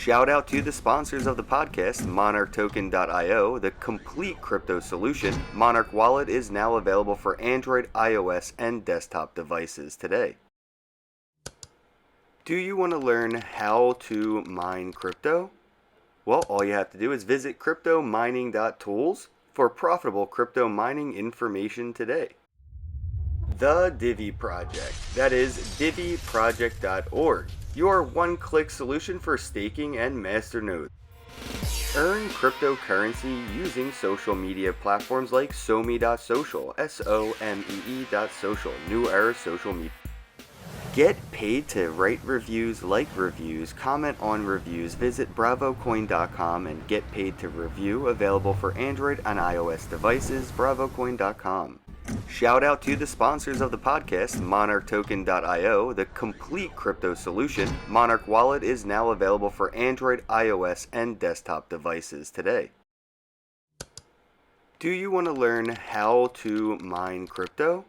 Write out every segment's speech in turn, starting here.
Shout out to the sponsors of the podcast, MonarchToken.io, the complete crypto solution. Monarch Wallet is now available for Android, iOS, and desktop devices today. Do you want to learn how to mine crypto? Well, all you have to do is visit cryptomining.tools for profitable crypto mining information today. The Divi Project, that is diviproject.org, your one-click solution for staking and masternodes. Earn cryptocurrency using social media platforms like SoMe.social, SOMEE.social, New Era Social Media. Get paid to write reviews, like reviews, comment on reviews. Visit bravocoin.com and get paid to review, available for Android and iOS devices, bravocoin.com. Shout out to the sponsors of the podcast, MonarchToken.io, the complete crypto solution. Monarch Wallet is now available for Android, iOS, and desktop devices today. Do you want to learn how to mine crypto?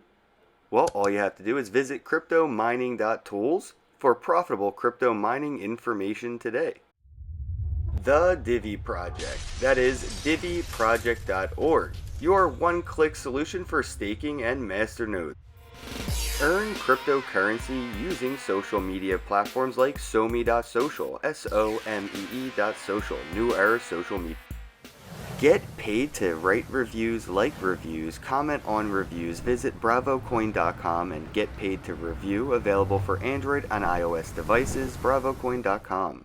Well, all you have to do is visit cryptomining.tools for profitable crypto mining information today. The Divi Project, that is diviproject.org, your one-click solution for staking and masternodes. Earn cryptocurrency using social media platforms like SoMe.social, SOMEE.social, New Era Social Media. Get paid to write reviews, like reviews, comment on reviews. Visit bravocoin.com and get paid to review, available for Android and iOS devices, bravocoin.com.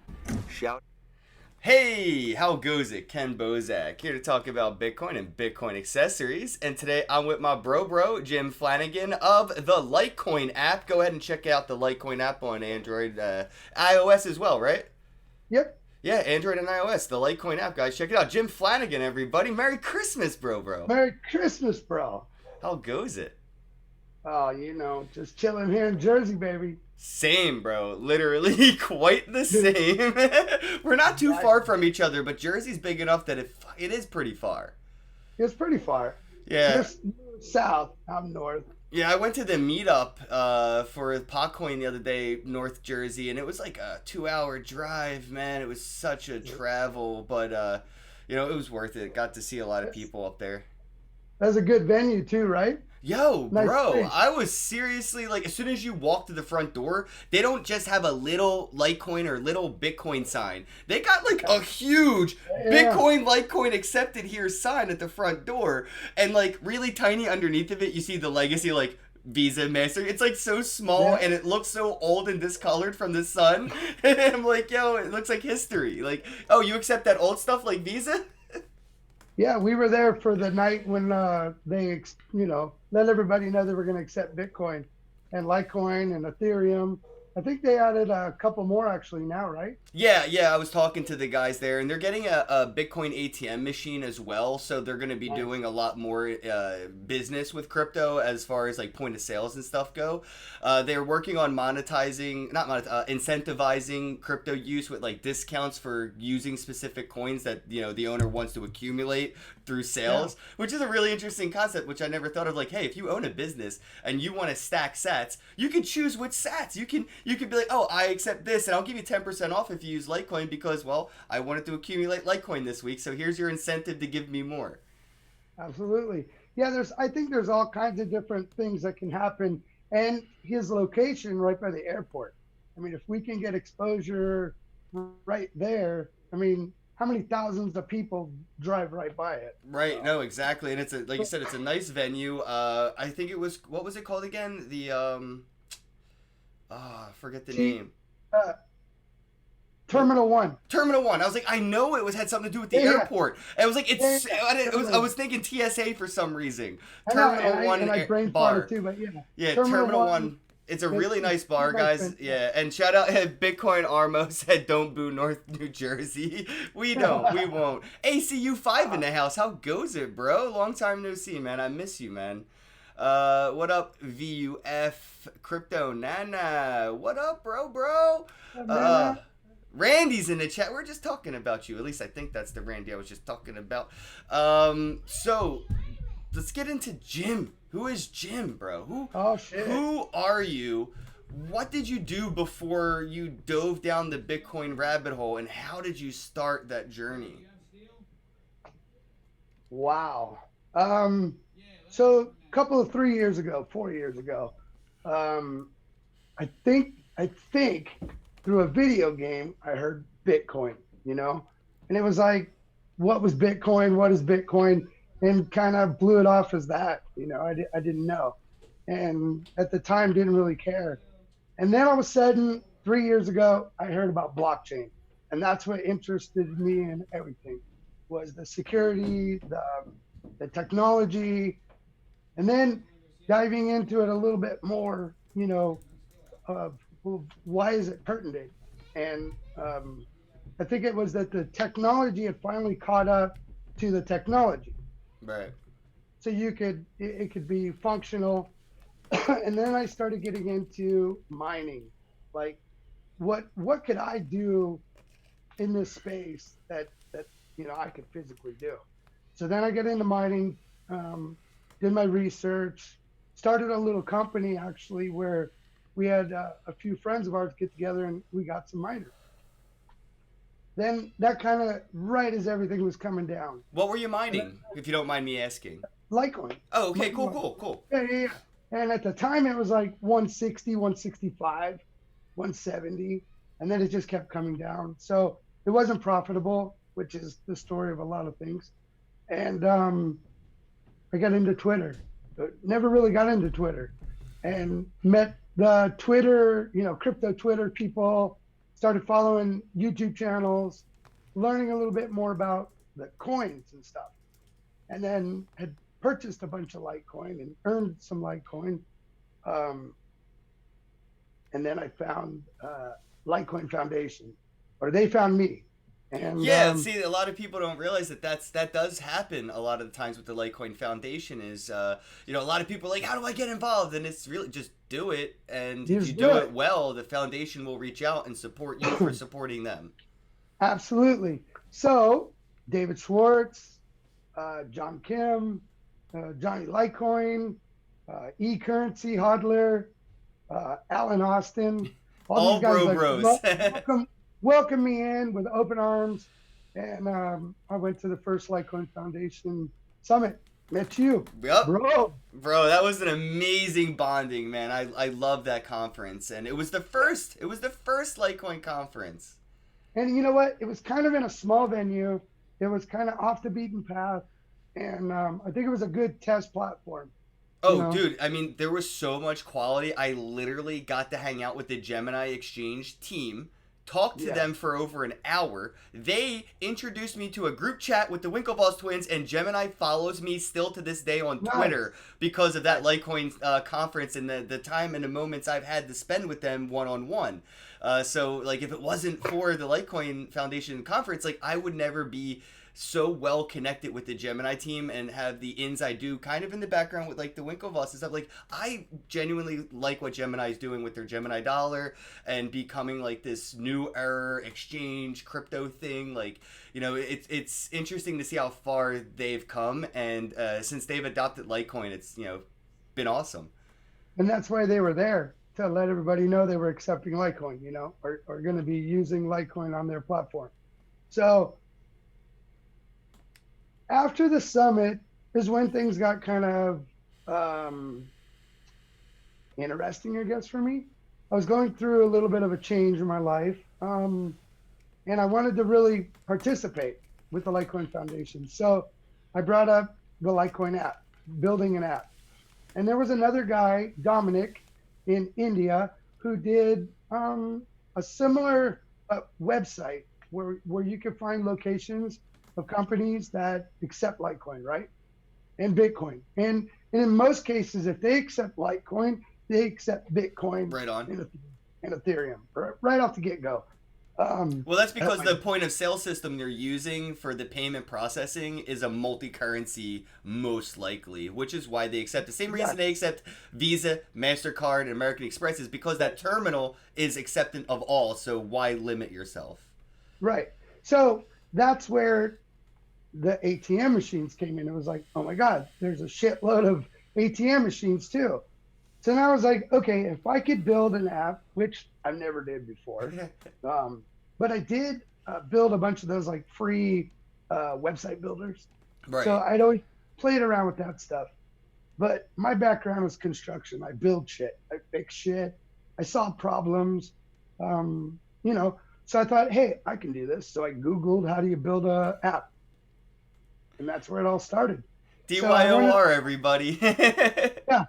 Hey, how goes it? Ken Bozak here to talk about Bitcoin and Bitcoin accessories. And today I'm with my bro, Jim Flanagan of the Litecoin App. Go ahead and check out the Litecoin App on Android, iOS as well, right? Yep. Yeah, Android and iOS, the Litecoin App, guys. Check it out. Jim Flanagan, everybody. Merry Christmas, bro. Merry Christmas, bro. How goes it? Oh, just chilling here in Jersey, baby. Same, bro. Literally quite the same. We're not too far from each other, but Jersey's big enough that it is pretty far. It's pretty far. Yeah. Just south, I'm north. Yeah, I went to the meetup for Potcoin the other day, North Jersey, and it was like a 2-hour drive, man. It was such a travel, but, it was worth it. Got to see a lot of people up there. That's a good venue, too, right? Yo, nice bro, place. I was seriously, like, as soon as you walk to the front door, they don't just have a little Litecoin or little Bitcoin sign. They got, like, a huge Bitcoin, Litecoin accepted here sign at the front door. And, like, really tiny underneath of it, you see the legacy, like, Visa, Master. It's, like, so small, and it looks so old and discolored from the sun. And I'm like, yo, it looks like history. Like, oh, you accept that old stuff like Visa? Yeah, we were there for the night when they, let everybody know they were going to accept Bitcoin and Litecoin and Ethereum. I think they added a couple more actually now, right? Yeah, I was talking to the guys there, and they're getting a Bitcoin ATM machine as well, so they're going to be doing a lot more business with crypto as far as like point of sales and stuff go. They're working on incentivizing crypto use with like discounts for using specific coins that the owner wants to accumulate through sales, which is a really interesting concept, which I never thought of. Like, hey, if you own a business and you want to stack sats, you can choose which sats. You can be like, oh, I accept this, and I'll give you 10% off if you use Litecoin because, well, I wanted to accumulate Litecoin this week, so here's your incentive to give me more. Absolutely. Yeah, I think there's all kinds of different things that can happen, and his location right by the airport. I mean, if we can get exposure right there, I mean, how many thousands of people drive right by it? Right. No, exactly. And it's like you said, it's a nice venue. I think it was, what was it called again? The, I forget the name. Terminal 1. Terminal 1. I was like, I know it had something to do with the airport. I was like, I was thinking TSA for some reason. Terminal 1 bar. Too, but yeah, Terminal 1. It's a really nice bar, guys. Yeah, and shout out Bitcoin Armo said, "Don't boo North New Jersey." We don't. We won't. ACU5 in the house. How goes it, bro? Long time no see, man. I miss you, man. What up, VUF Crypto Nana? What up, bro? Randy's in the chat. We're just talking about you. At least I think that's the Randy I was just talking about. So let's get into Jim. Who is Jim, bro? Oh shit. Who are you? what did you do before you dove down the Bitcoin rabbit hole, and how did you start that journey? Wow. Um, so a couple of 3 years ago, 4 years ago, um, I think through a video game, I heard Bitcoin, and it was like, what was Bitcoin? What is Bitcoin? And kind of blew it off as that, I didn't know. And at the time didn't really care. And then all of a sudden, 3 years ago, I heard about blockchain. And that's what interested me in everything was the security, the technology, and then diving into it a little bit more, of why is it pertinent? And I think it was that the technology had finally caught up to the technology. Right. So it could be functional. And then I started getting into mining. Like, what could I do in this space that I could physically do? So then I get into mining, did my research, started a little company actually where we had a few friends of ours get together and we got some miners. Then that kind of right as everything was coming down. What were you mining, if you don't mind me asking? Litecoin. Oh, okay, cool. Yeah. And at the time it was like 160, 165, 170, and then it just kept coming down. So it wasn't profitable, which is the story of a lot of things. And I got into Twitter. Never really got into Twitter, and met the Twitter, crypto Twitter people, started following YouTube channels, learning a little bit more about the coins and stuff. And then had purchased a bunch of Litecoin and earned some Litecoin. And then I found Litecoin Foundation, or they found me. And yeah, see, a lot of people don't realize that does happen a lot of the times with the Litecoin Foundation. Is a lot of people are like, how do I get involved? And it's really just do it, and if you do it well, the foundation will reach out and support you for supporting them. Absolutely. So David Schwartz, John Kim, Johnny Litecoin, eCurrency Hodler, Alan Austin, all these guys bros. Welcome me in with open arms. And I went to the first Litecoin Foundation Summit. Met you. Yep. Bro, that was an amazing bonding, man. I love that conference. And it was the first Litecoin conference. And you know what? It was kind of in a small venue. It was kind of off the beaten path. And I think it was a good test platform. Oh, dude, I mean, there was so much quality. I literally got to hang out with the Gemini Exchange team, talked to them for over an hour. They introduced me to a group chat with the Winklevoss twins, and Gemini follows me still to this day on Twitter because of that Litecoin conference and the time and the moments I've had to spend with them one-on-one. So, like, if it wasn't for the Litecoin Foundation conference, like, I would never be so well connected with the Gemini team and have the ins I do kind of in the background with like the Winklevoss and stuff. Like, I genuinely like what Gemini is doing with their Gemini dollar and becoming like this new era exchange crypto thing. Like, it's interesting to see how far they've come, and since they've adopted Litecoin, it's been awesome. And that's why they were there, to let everybody know they were accepting Litecoin, or going to be using Litecoin on their platform. So after the summit is when things got kind of interesting, I guess, for me. I was going through a little bit of a change in my life, and I wanted to really participate with the Litecoin Foundation. So I brought up the Litecoin app, building an app. And there was another guy, Dominic, in India, who did a similar website where you could find locations of companies that accept Litecoin, right? And Bitcoin. And in most cases, if they accept Litecoin, they accept Bitcoin right on and Ethereum right off the get-go. Well, that's because the point of sale system they're using for the payment processing is a multi-currency, most likely, which is why they accept. The same reason they accept Visa, MasterCard, and American Express is because that terminal is acceptant of all, so why limit yourself? Right. So that's where the ATM machines came in. It was like, oh my God, there's a shitload of ATM machines too. So now I was like, okay, if I could build an app, which I never did before, but I did build a bunch of those like free website builders. So Right. I'd always played around with that stuff. But my background is construction. I build shit. I fix shit. I solve problems. You know, so I thought, hey, I can do this. So I Googled how do you build a app, and that's where it all started. So I went, DYOR, everybody. yeah,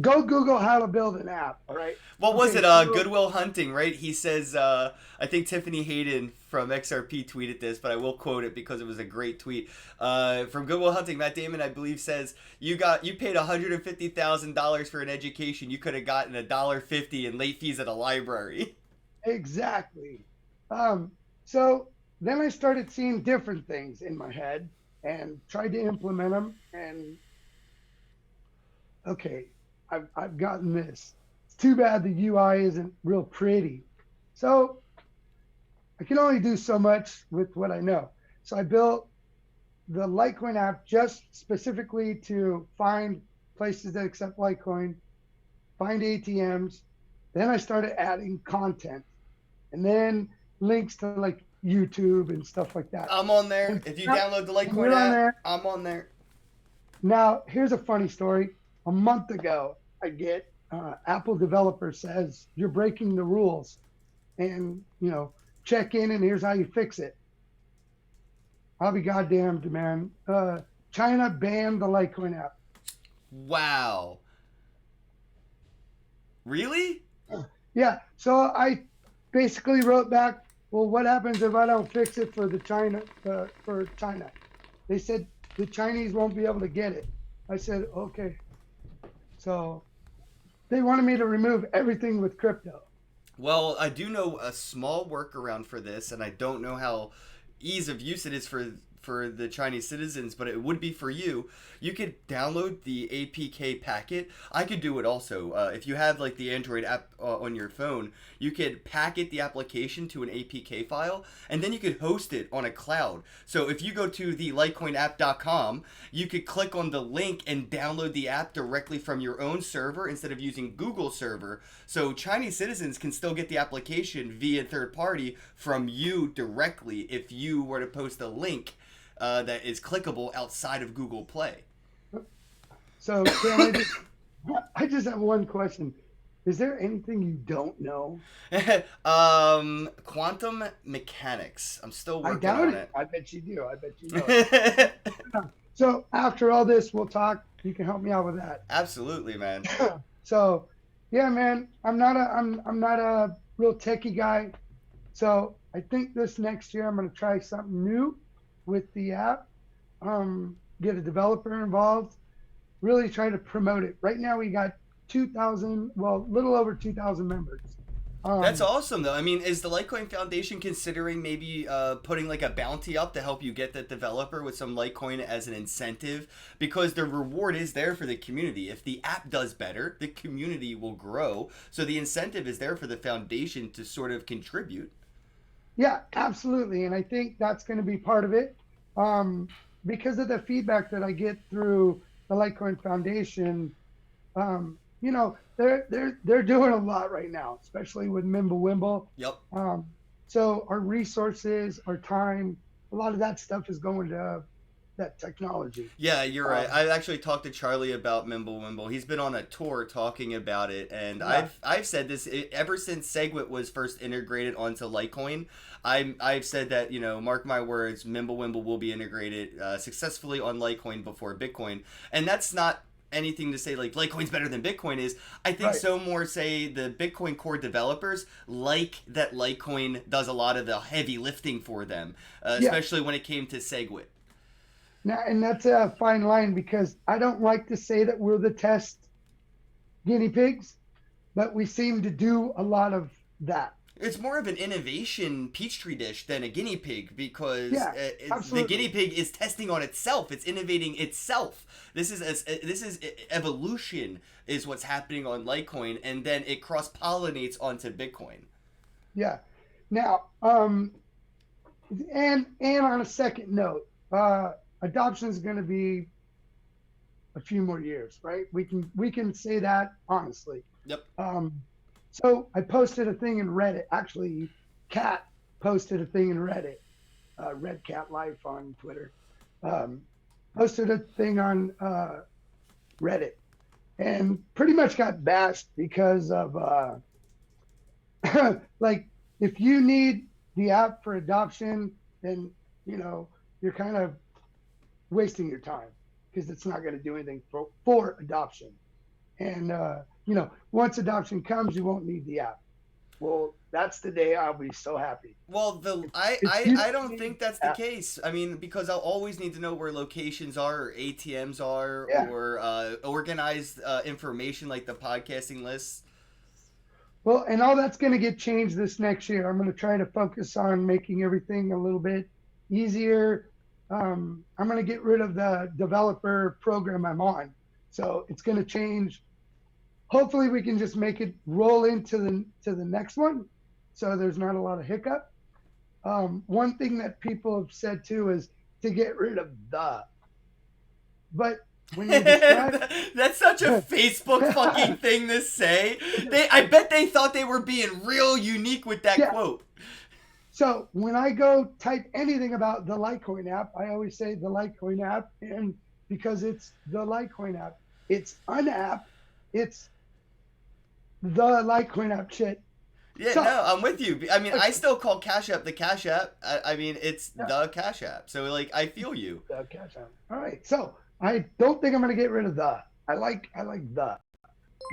go Google how to build an app. All right. What was Okay. it? So Goodwill Hunting, right? He says, I think Tiffany Hayden from XRP tweeted this, but I will quote it because it was a great tweet. From Goodwill Hunting, Matt Damon, I believe, says you paid $150,000 for an education. You could have gotten $1.50 in late fees at a library. exactly. Um, so then I started seeing different things in my head and tried to implement them. And okay, I've gotten this. It's too bad the UI isn't real pretty. So I can only do so much with what I know. So I built the Litecoin app just specifically to find places that accept Litecoin, find ATMs. Then I started adding content and then links to like YouTube and stuff like that. I'm on there. And, If you download the and Litecoin you're on app, there. I'm on there. Now, here's a funny story. A month ago, I get Apple developer says you're breaking the rules, and check in, and here's how you fix it. I'll be goddamned, man. China banned the Litecoin app. Wow. Really? Yeah, so I basically wrote back, well, what happens if I don't fix it for China? They said the Chinese won't be able to get it. I said, okay. So they wanted me to remove everything with crypto. Well, I do know a small workaround for this, and I don't know how ease of use it is for the Chinese citizens, but it would be for you. You could download the APK packet. I could do it also. If you have like the Android app on your phone, you could packet the application to an APK file, and then you could host it on a cloud. So if you go to the litecoinapp.com, you could click on the link and download the app directly from your own server instead of using Google server. So Chinese citizens can still get the application via third party from you directly if you were to post a link that is clickable outside of Google Play. So Cam, I just have one question. Is there anything you don't know? Quantum mechanics. I'm still I working doubt on it. it. I bet you do. I bet you know it. So after all this, we'll talk. You can help me out with that. Absolutely, man. So, yeah, man, I'm not a real techie guy. So I think this next year I'm gonna try something new with the app. Get a developer involved. Really try to promote it. Right now we got 2,000, well, little over 2,000 members. That's Um, awesome, though. I mean, is the Litecoin Foundation considering maybe putting like a bounty up to help you get that developer with some Litecoin as an incentive? Because the reward is there for the community. If the app does better, the community will grow. So the incentive is there for the foundation to sort of contribute. yeah, absolutely. And I think that's going to be part of it. Um, because of the feedback that I get through the Litecoin Foundation, they're doing a lot right now, especially with Wimble. Yep. So our resources, our time, a lot of that stuff is going to that technology. Yeah, you're right. Um, I actually talked to Charlie about Wimble. He's been on a tour talking about it, and yeah, I've said this ever since Segwit was first integrated onto Litecoin. I've said that, mark my words, Wimble will be integrated successfully on Litecoin before Bitcoin, and that's not anything to say like Litecoin's better than Bitcoin is. I think right. so more say the Bitcoin core developers like that Litecoin does a lot of the heavy lifting for them, Yeah. especially when it came to Segwit. Now, and that's a fine line because I don't like to say that we're the test guinea pigs, but we seem to do a lot of that. It's more of an innovation petri dish than a guinea pig because Yeah, the guinea absolutely. pig is testing on itself. It's innovating itself. This is evolution is what's happening on Litecoin, and then it cross pollinates onto Bitcoin. Yeah. Now, and on a second note, adoption is going to be a few more years, right? We can say that honestly. Yep. So I posted a thing in Reddit. Actually, Cat posted a thing in Reddit. Red Cat Life on Twitter. Um, Posted a thing on Reddit, and pretty much got bashed because of like, if you need the app for adoption, then you're kind of wasting your time because it's not going to do anything for adoption. And once adoption comes, you won't need the app. Well, that's the day I'll be so happy. Well, You I don't need think that's the the app. case. I mean, because I'll always need to know where locations are, or ATMs are, Yeah. or organized information like the podcasting lists. Well, and all that's going to get changed this next year. I'm going to try to focus on making everything a little bit easier. I'm going to get rid of the developer program I'm on. So it's going to change. Hopefully we can just make it roll into the next one, so there's not a lot of hiccup. One thing that people have said too is to get rid of but when you describe That's such a Facebook fucking thing to say. I bet they thought they were being real unique with that Yeah. quote. So when I go type anything about the Litecoin app, I always say the Litecoin app, and because it's the Litecoin app, it's an app, it's the Litecoin app shit. Yeah, So- no, I'm with you. I mean, I still call Cash App the Cash App. I mean, it's Yeah. the Cash App. So, like, I feel you. The Cash App. All right. So I don't think I'm gonna get rid of the. I like the,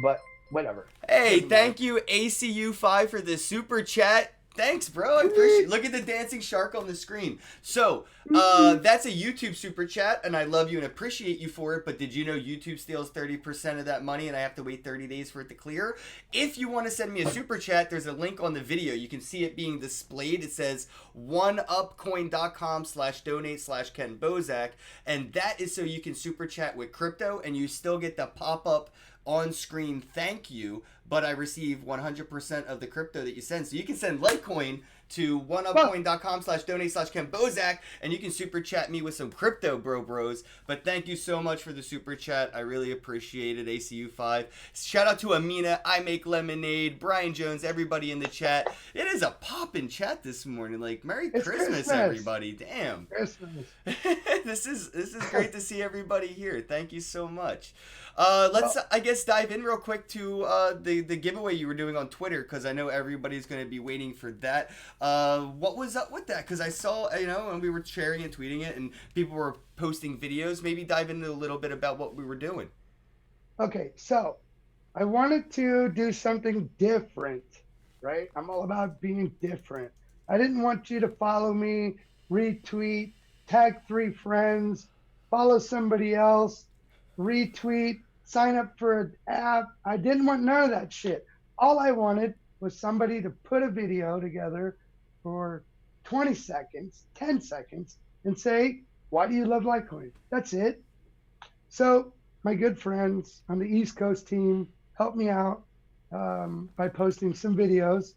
but whatever. Hey, Doesn't thank you, ACU5, for the super chat. Thanks, bro. I appreciate it. Look at the dancing shark on the screen. So, that's a YouTube super chat, and I love you and appreciate you for it, but did you know YouTube steals 30% of that money, and I have to wait 30 days for it to clear? If you want to send me a super chat, there's a link on the video. You can see it being displayed. It says oneupcoin.com/donate/Ken Bozak, and that is so you can super chat with crypto, and you still get the pop-up on-screen thank you, but I receive 100% of the crypto that you send. So you can send Litecoin to oneupcoin.com/donate/Ken Bozak, and you can super chat me with some crypto, bros. But thank you so much for the super chat. I really appreciate it, ACU5. Shout out to Amina, I Make Lemonade, Brian Jones, everybody in the chat. It is a poppin' chat this morning. Like, Merry It's Christmas, Christmas. everybody. Damn. Christmas. This is great to see everybody here. Thank you so much. Let's I guess dive in real quick to the giveaway you were doing on Twitter, because I know everybody's going to be waiting for that. What was up with that? Because I saw, and we were sharing and tweeting it, and people were posting videos. Maybe dive into a little bit about what we were doing. Okay, so I wanted to do something different, right? I'm all about being different. I didn't want you to follow me, retweet, tag 3 friends, follow somebody else, retweet, sign up for an app. I didn't want none of that shit. All I wanted was somebody to put a video together for 20 seconds, 10 seconds, and say, why do you love Litecoin? That's it. So my good friends on the East Coast team helped me out by posting some videos.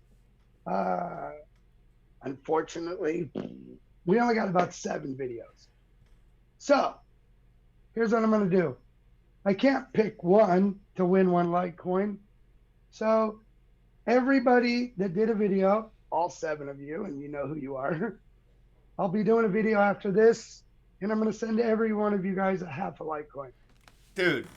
Unfortunately, we only got about 7 videos. So here's what I'm going to do. I can't pick one to win one Litecoin. So everybody that did a video, all 7 of you, and you know who you are, I'll be doing a video after this, and I'm going to send every one of you guys a half a Litecoin. Dude,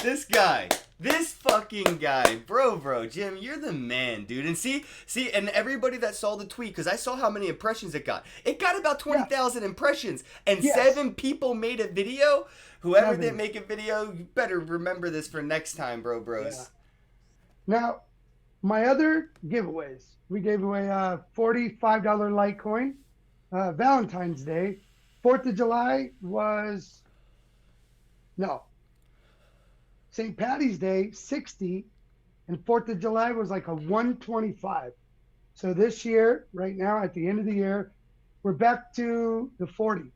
this fucking guy, bro, Jim, you're the man, dude. And see, and everybody that saw the tweet, because I saw how many impressions it got. It got about 20,000 impressions, and Yes. 7 people made a video. Whoever 7. didn't make a video, you better remember this for next time, bros. Yeah. Now, my other giveaways, we gave away a $45 Litecoin, Valentine's Day. 4th of July was, no, St. Patty's Day, 60, and 4th of July was like a 125. So this year, right now, at the end of the year, we're back to the 40,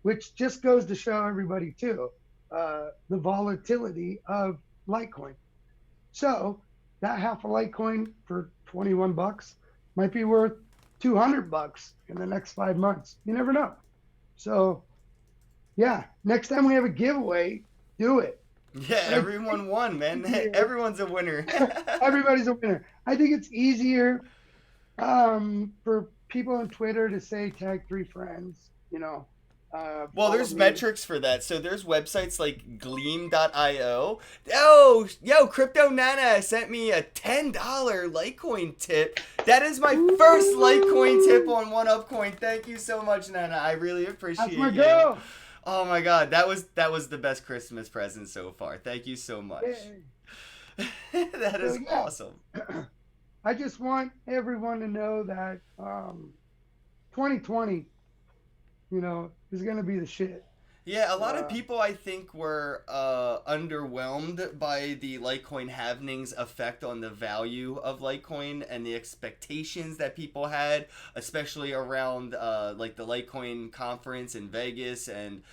which just goes to show everybody too, the volatility of Litecoin. So that half a Litecoin for $21 might be worth $200 in the next 5 months. You never know. So Yeah. Next time we have a giveaway, do it. Yeah, But I think everyone won, man. it's easier. Everyone's a winner. Everybody's a winner. I think it's easier for people on Twitter to say tag 3 friends, Well, follow there's me. metrics for that. So there's websites like Gleam.io. Oh, yo, Crypto Nana sent me a $10 Litecoin tip. That is my first Litecoin tip Ooh, on One Upcoin. Thank you so much, Nana. I really that's my appreciate you. girl. Oh my god, that was the best Christmas present so far. Thank you so much. Yay. That So is yeah, awesome. I just want everyone to know that 2020, is going to be the shit. Yeah, a lot of Uh, people I think were underwhelmed by the Litecoin halvening's effect on the value of Litecoin and the expectations that people had, especially around like the Litecoin conference in Vegas and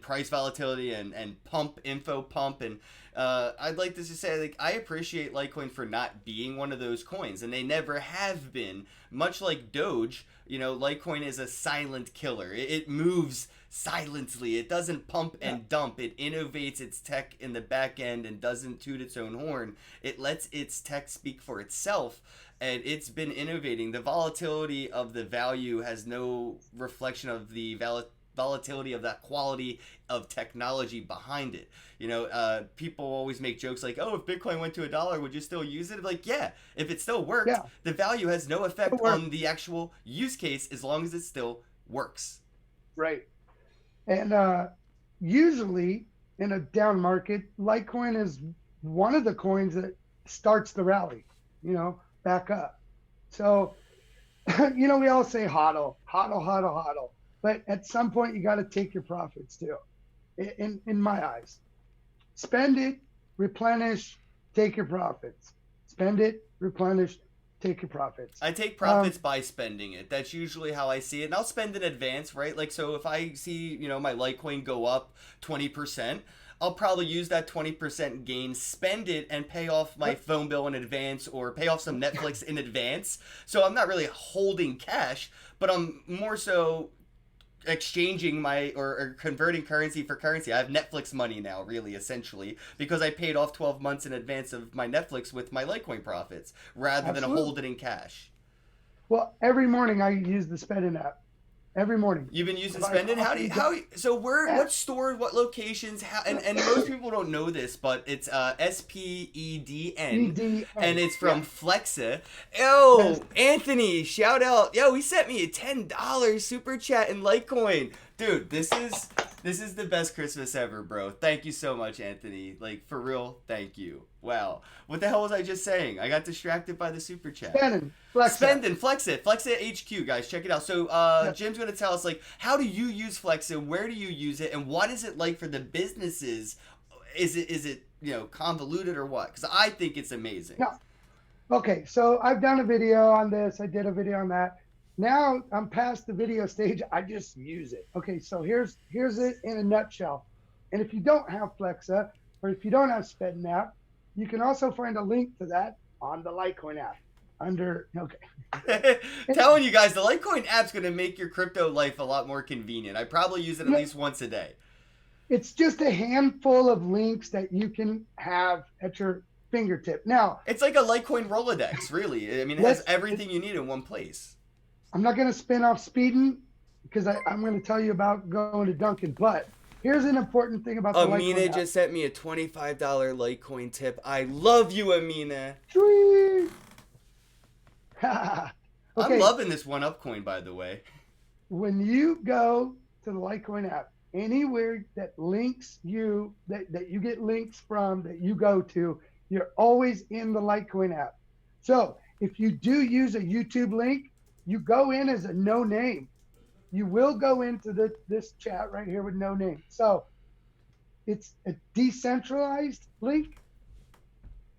price volatility and pump and I'd like to just say like I appreciate Litecoin for not being one of those coins, and they never have been. Much like Doge, Litecoin is a silent killer. It moves silently. It doesn't pump yeah, and dump. It innovates its tech in the back end and doesn't toot its own horn. It lets its tech speak for itself. And it's been innovating. The volatility of the value has no reflection of the volatility of that quality of technology behind it. People always make jokes like, "Oh, if Bitcoin went to $1, would you still use it?" Like, yeah, if it still worked, yeah, the value has no it effect works. on the actual use case as long as it still works. Right. And usually in a down market, Litecoin is one of the coins that starts the rally, back up. So, we all say hodl, hodl, hodl, hodl. But at some point, you got to take your profits too, in my eyes. Spend it, replenish, take your profits. Spend it, replenish, take your profits. I take Um, profits by spending it. That's usually how I see it. And I'll spend in advance, right? Like, so if I see, my Litecoin go up 20%, I'll probably use that 20% gain, spend it, and pay off my yep, phone bill in advance or pay off some Netflix in advance. So I'm not really holding cash, but I'm more so exchanging my or converting currency for currency. I have Netflix money now, really, essentially, because I paid off 12 months in advance of my Netflix with my Litecoin profits rather than absolutely. hold it in cash. Well, every morning I use the spending app. Every morning. You've been I using buy spending. How do coffee. you, how so where Yeah. what stores, what locations, how, and most people don't know this, but it's SPEDN, and EDN. it's from Yeah. Flexa. Yes. Yo, Anthony, shout out. Yo, he sent me a $10 super chat in Litecoin. Dude, this is the best Christmas ever, bro. Thank you so much, Anthony. Like, for real, thank you. Wow. What the hell was I just saying? I got distracted by the super chat. Spending. Flexa. Spend and Flex It. Flex It HQ, guys. Check it out. So Yes. Jim's going to tell us, like, how do you use Flex It? Where do you use it? And what is it like for the businesses? Is it convoluted or what? Because I think it's amazing. No. Okay. So I've done a video on this. I did a video on that. Now I'm past the video stage. I just use it. Okay. So here's it in a nutshell. And if you don't have Flexa or if you don't have Spending app, you can also find a link to that on the Litecoin app under okay. Telling you guys, the Litecoin app's going to make your crypto life a lot more convenient. I probably use it at Yeah, least once a day. it's just a handful of links that you can have at your fingertip. Now, It's like a Litecoin Rolodex, really. I mean, it has let's. everything you need in one place. I'm not going to spin off speeding because I'm going to tell you about going to Duncan. But here's an important thing about the Amina Litecoin app. just sent me a $25 Litecoin tip. I love you, Amina. Sweet. I'm Okay, loving this one up coin, by the way. when you go to the Litecoin app, anywhere that links you, that you get links from, that you go to, you're always in the Litecoin app. So if you do use a YouTube link, you go in as a no name. You will go into this chat right here with no name. So it's a decentralized link.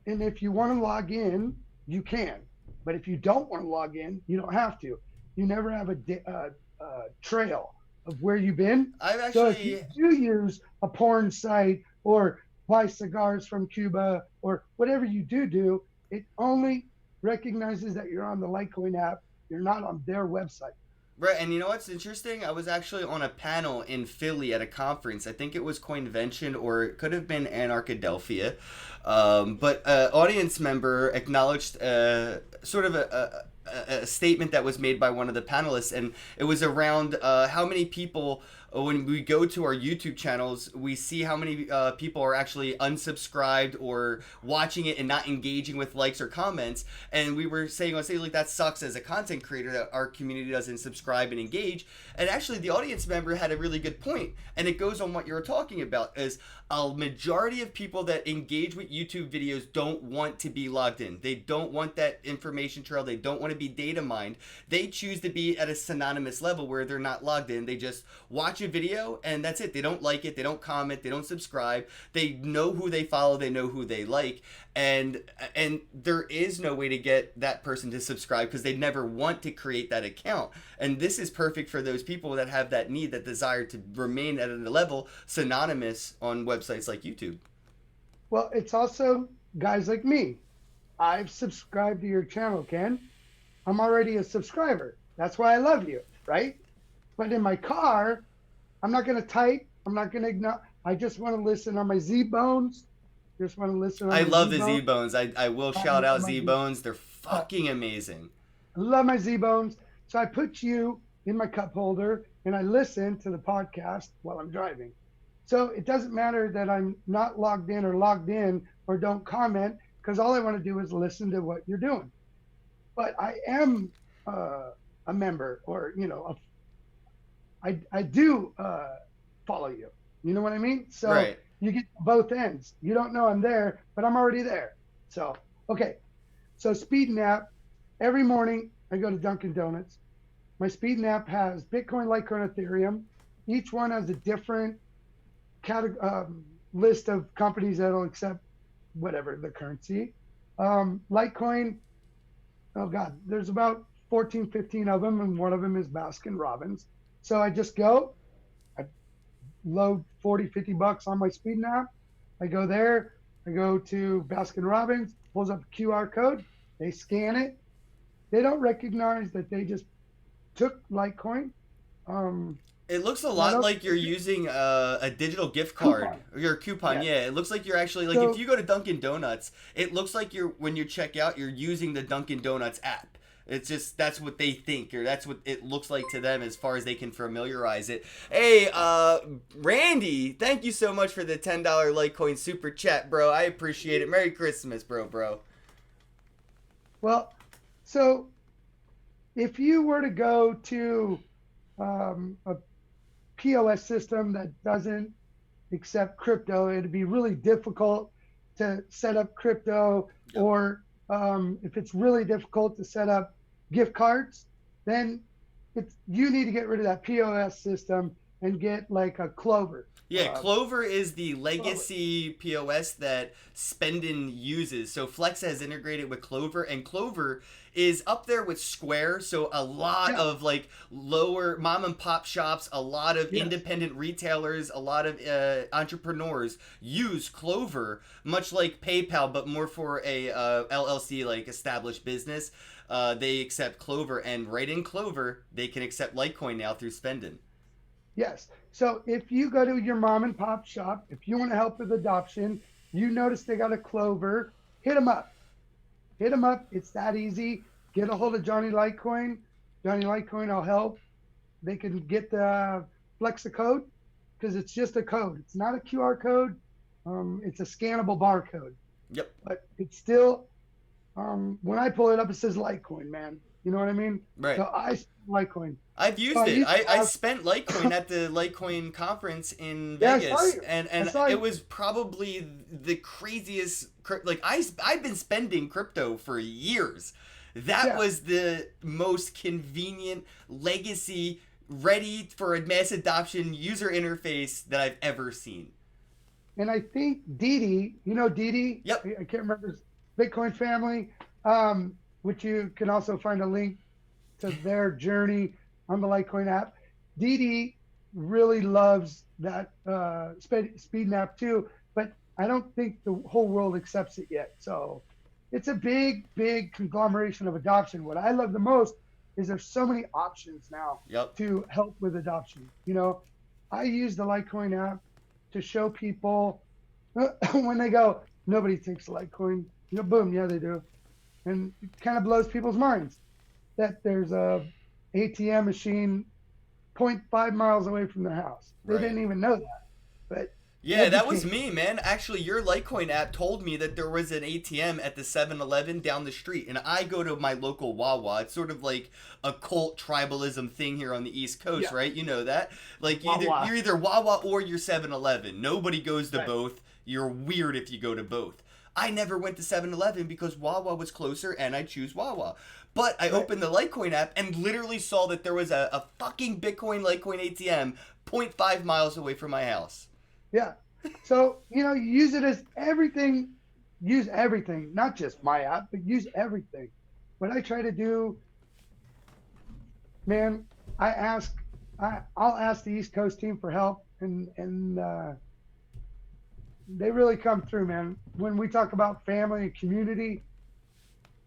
And if you want to log in, you can. But if you don't want to log in, you don't have to. You never have a trail of where you've been. I've So if you actually, do use a porn site or buy cigars from Cuba or whatever you do, it only recognizes that you're on the Litecoin app. You're not on their website. Right, and you know what's interesting? I was actually on a panel in Philly at a conference. I think it was Coinvention or it could have been Anarchadelphia. But an audience member acknowledged sort of a statement that was made by one of the panelists, and it was around how many people, when we go to our YouTube channels, we see how many people are actually unsubscribed or watching it and not engaging with likes or comments. And we were saying, like, that sucks as a content creator that our community doesn't subscribe and engage. And actually, the audience member had a really good point, and it goes on what you were talking about. Is a majority of people that engage with YouTube videos don't want to be logged in. They don't want that information trail. They don't want to be data mined. They choose to be at a synonymous level where they're not logged in. They just watch a video and that's it. They don't like it. They don't comment. They don't subscribe. They know who they follow. They know who they like. And there is no way to get that person to subscribe because they never want to create that account. And this is perfect for those people that have that need, that desire to remain at a level synonymous on websites like YouTube. Well, it's also guys like me. I've subscribed to your channel, Ken. I'm already a subscriber. That's why I love you, right? But in my car, I'm not going to type. I'm not going to ignore. I just want to listen on my Z-Bones. Just want to listen. I love the Z-Bones. I will shout out Z-Bones. They're fucking amazing. I love my Z-Bones. So I put you in my cup holder and I listen to the podcast while I'm driving. So it doesn't matter that I'm not logged in or don't comment, because all I want to do is listen to what you're doing. But I am a member, or, you know, I do follow you. You know what I mean? So right. You get both ends. You don't know I'm there, but I'm already there. So, okay. So Speed Nap, every morning I go to Dunkin' Donuts. My Speed Nap has Bitcoin, Litecoin, Ethereum. Each one has a different list of companies that'll accept whatever the currency. Litecoin, oh God, there's about 14, 15 of them, and one of them is Baskin Robbins. So I just go, I load 40, 50 bucks on my Speed Nap. I go there, I go to Baskin Robbins, pulls up a QR code, they scan it. They don't recognize that they just took Litecoin. It looks a lot like you're using a digital gift card or your coupon. Yeah, it looks like you're actually, like, if you go to Dunkin' Donuts, it looks like when you check out, you're using the Dunkin' Donuts app. It's just, that's what they think, or that's what it looks like to them as far as they can familiarize it. Hey, Randy, thank you so much for the $10 Litecoin super chat, bro. I appreciate it. Merry Christmas, bro. Well, so if you were to go to a POS system that doesn't accept crypto, it'd be really difficult to set up crypto. Yep. Or if it's really difficult to set up gift cards, then you need to get rid of that POS system and get like a Clover. Yeah, Clover is the legacy POS that Spendin uses. So Flex has integrated with Clover, and Clover is up there with Square. So a lot of like lower mom and pop shops, a lot of independent retailers, a lot of entrepreneurs use Clover, much like PayPal, but more for a LLC, like established business. They accept Clover, and right in Clover, they can accept Litecoin now through Spendin. Yes. So if you go to your mom and pop shop, if you want to help with adoption, you notice they got a Clover, hit them up. It's that easy. Get a hold of Johnny Litecoin. Johnny Litecoin will help. They can get the Flexa code, because it's just a code. It's not a QR code. It's a scannable barcode. Yep. But it's still, when I pull it up, it says Litecoin, man. You know what I mean? Right. So I Litecoin. I've used it. I spent Litecoin at the Litecoin conference in Vegas, and it was probably the craziest. Like I've been spending crypto for years. That was the most convenient legacy, ready for a mass adoption user interface that I've ever seen. And I think Didi, you know Didi? Yep. I can't remember his Bitcoin family, which you can also find a link to their journey on the Litecoin app. Didi really loves that Speed Nap too, but I don't think the whole world accepts it yet. So it's a big conglomeration of adoption. What I love the most is there's so many options now Yep. to help with adoption. I use the Litecoin app to show people when they go, nobody takes Litecoin. Boom, yeah, they do. And it kind of blows people's minds that there's a ATM machine 0.5 miles away from their house. They Right. didn't even know that. But Yeah, that was me, man. Actually, your Litecoin app told me that there was an ATM at the 7-Eleven down the street, and I go to my local Wawa. It's sort of like a cult tribalism thing here on the East Coast, Yeah. right? You know that? Like, Wawa. you're either Wawa or you're 7-Eleven. Nobody goes to Right. both. You're weird if you go to both. I never went to 7-Eleven because Wawa was closer, and I choose Wawa. But I opened the Litecoin app and literally saw that there was a fucking Bitcoin Litecoin ATM 0.5 miles away from my house. Yeah. So, use it as everything. Use everything, not just my app, but use everything. What I try to do, man, I'll ask the East Coast team for help, and they really come through, man. When we talk about family and community,